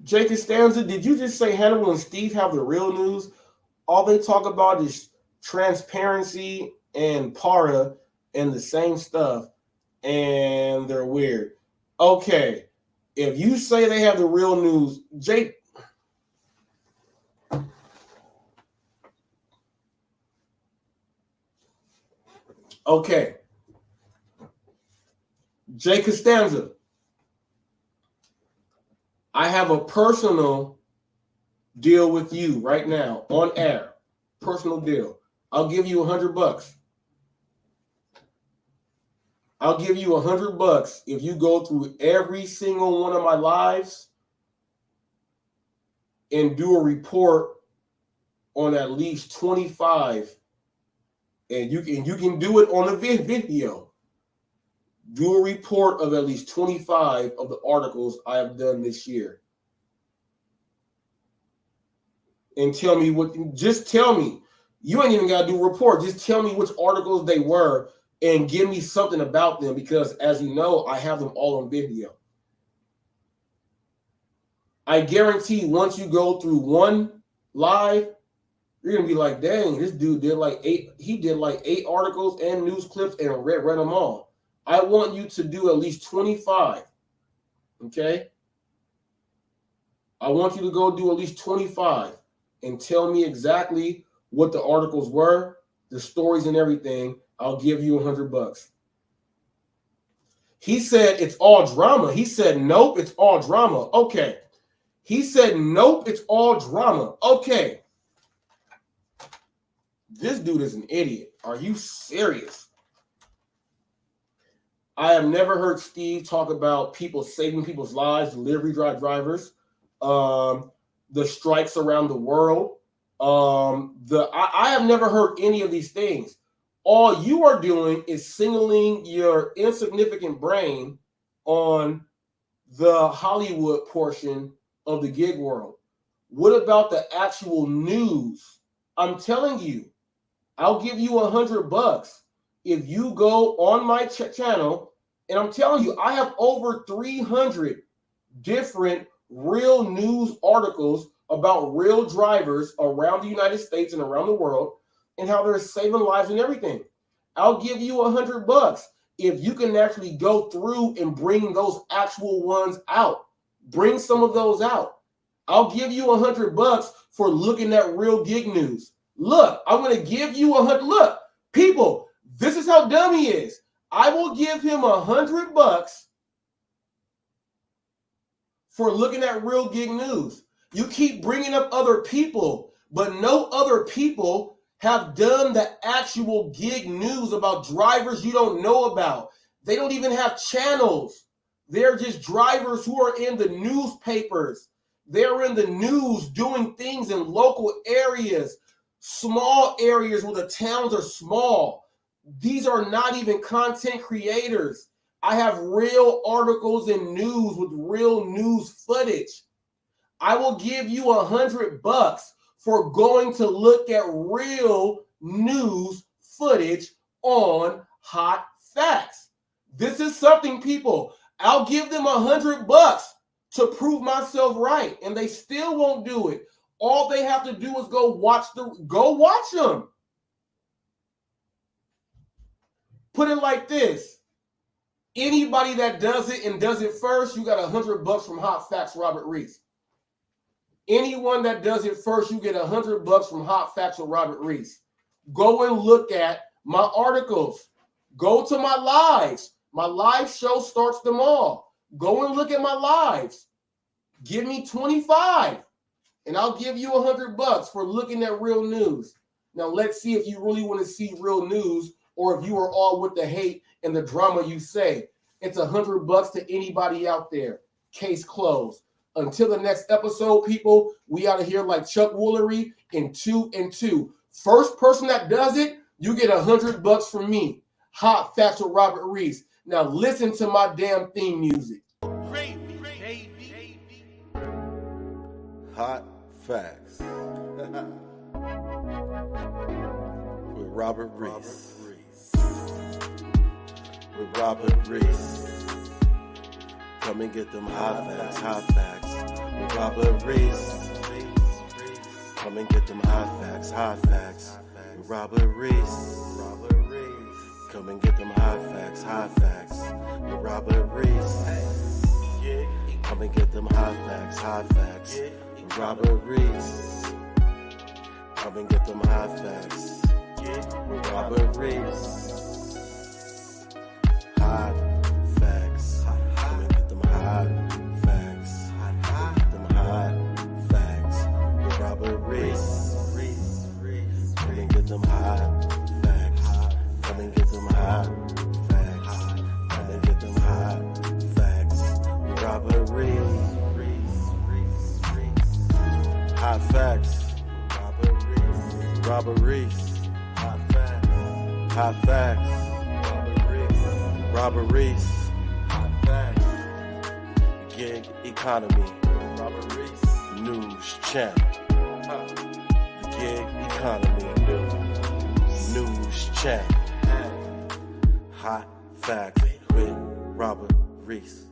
Jay Costanza, did you just say Hannibal and Steve have the real news? All they talk about is transparency and para and the same stuff, and they're weird. Okay, if you say they have the real news, Jake. Okay. Jay Costanza. I have a personal deal with you right now on air. Personal deal. I'll give you $100. I'll give you $100 if you go through every single one of my lives and do a report on at least 25 And you can do it on a video. Do a report of at least 25 of the articles I have done this year. And tell me just tell me. You ain't even got to do a report. Just tell me which articles they were and give me something about them, because as you know, I have them all on video. I guarantee once you go through one live, you're going to be like, dang, this dude did like 8 articles and news clips and read them all. I want you to do at least 25. Okay? I want you to go do at least 25 and tell me exactly what the articles were, the stories and everything. I'll give you $100. He said it's all drama. He said, nope, it's all drama. Okay. He said, nope, it's all drama. Okay. This dude is an idiot. Are you serious? I have never heard Steve talk about people saving people's lives, delivery drivers, the strikes around the world. I have never heard any of these things. All you are doing is signaling your insignificant brain on the Hollywood portion of the gig world. What about the actual news? I'm telling you, I'll give you $100 if you go on my channel, and I'm telling you, I have over 300 different real news articles about real drivers around the United States and around the world and how they're saving lives and everything. I'll give you $100 if you can actually go through and bring those actual ones out. Bring some of those out. I'll give you $100 for looking at real gig news. Look, I'm going to give you $100. Look, people, this is how dumb he is. I will give him $100 for looking at real gig news. You keep bringing up other people, but no other people have done the actual gig news about drivers you don't know about. They don't even have channels. They're just drivers who are in the newspapers. They're in the news doing things in local areas, small areas where the towns are small. These are not even content creators. I have real articles and news with real news footage. I will give you $100 for going to look at real news footage on Hot Facts. This is something, people. I'll give them $100 to prove myself right, and they still won't do it. All they have to do is go watch them. Put it like this. Anybody that does it and does it first, you got $100 from Hot Facts, Robert Reese. Anyone that does it first, you get $100 from Hot Facts with Robert Reese. Go and look at my articles. Go to my lives. My live show starts them all. Go and look at my lives. Give me 25, and I'll give you $100 for looking at real news. Now, let's see if you really want to see real news or if you are all with the hate and the drama you say. It's $100 to anybody out there. Case closed. Until the next episode, people, we out of here like Chuck Woolery in 2 and 2. First person that does it, you get $100 from me. Hot Facts with Robert Reese. Now listen to my damn theme music. Hot Facts with Robert Reese. With Robert Reese. Come and get them hot facts with Robert Reese. Come and get them hot facts with Robert Reese. Come and get them hot facts with Robert Reese. Come and get them hot facts with Robert Reese. Come and get them hot facts with Robert Reese. Hot facts. Come and get them hot facts. Them hot facts with Robert Reese. Come and get them hot facts. Come and get them hot facts. Come and get them hot facts with Robert Reese. Hot facts. Robert Reese. Hot facts. Hot facts. Robert Reese. Hot facts. Gig economy. Robert Reese. News channel. Gig economy. News channel. Hot facts with Robert Reese.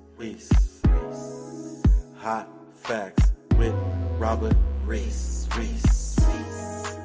Hot facts with Robert Reese.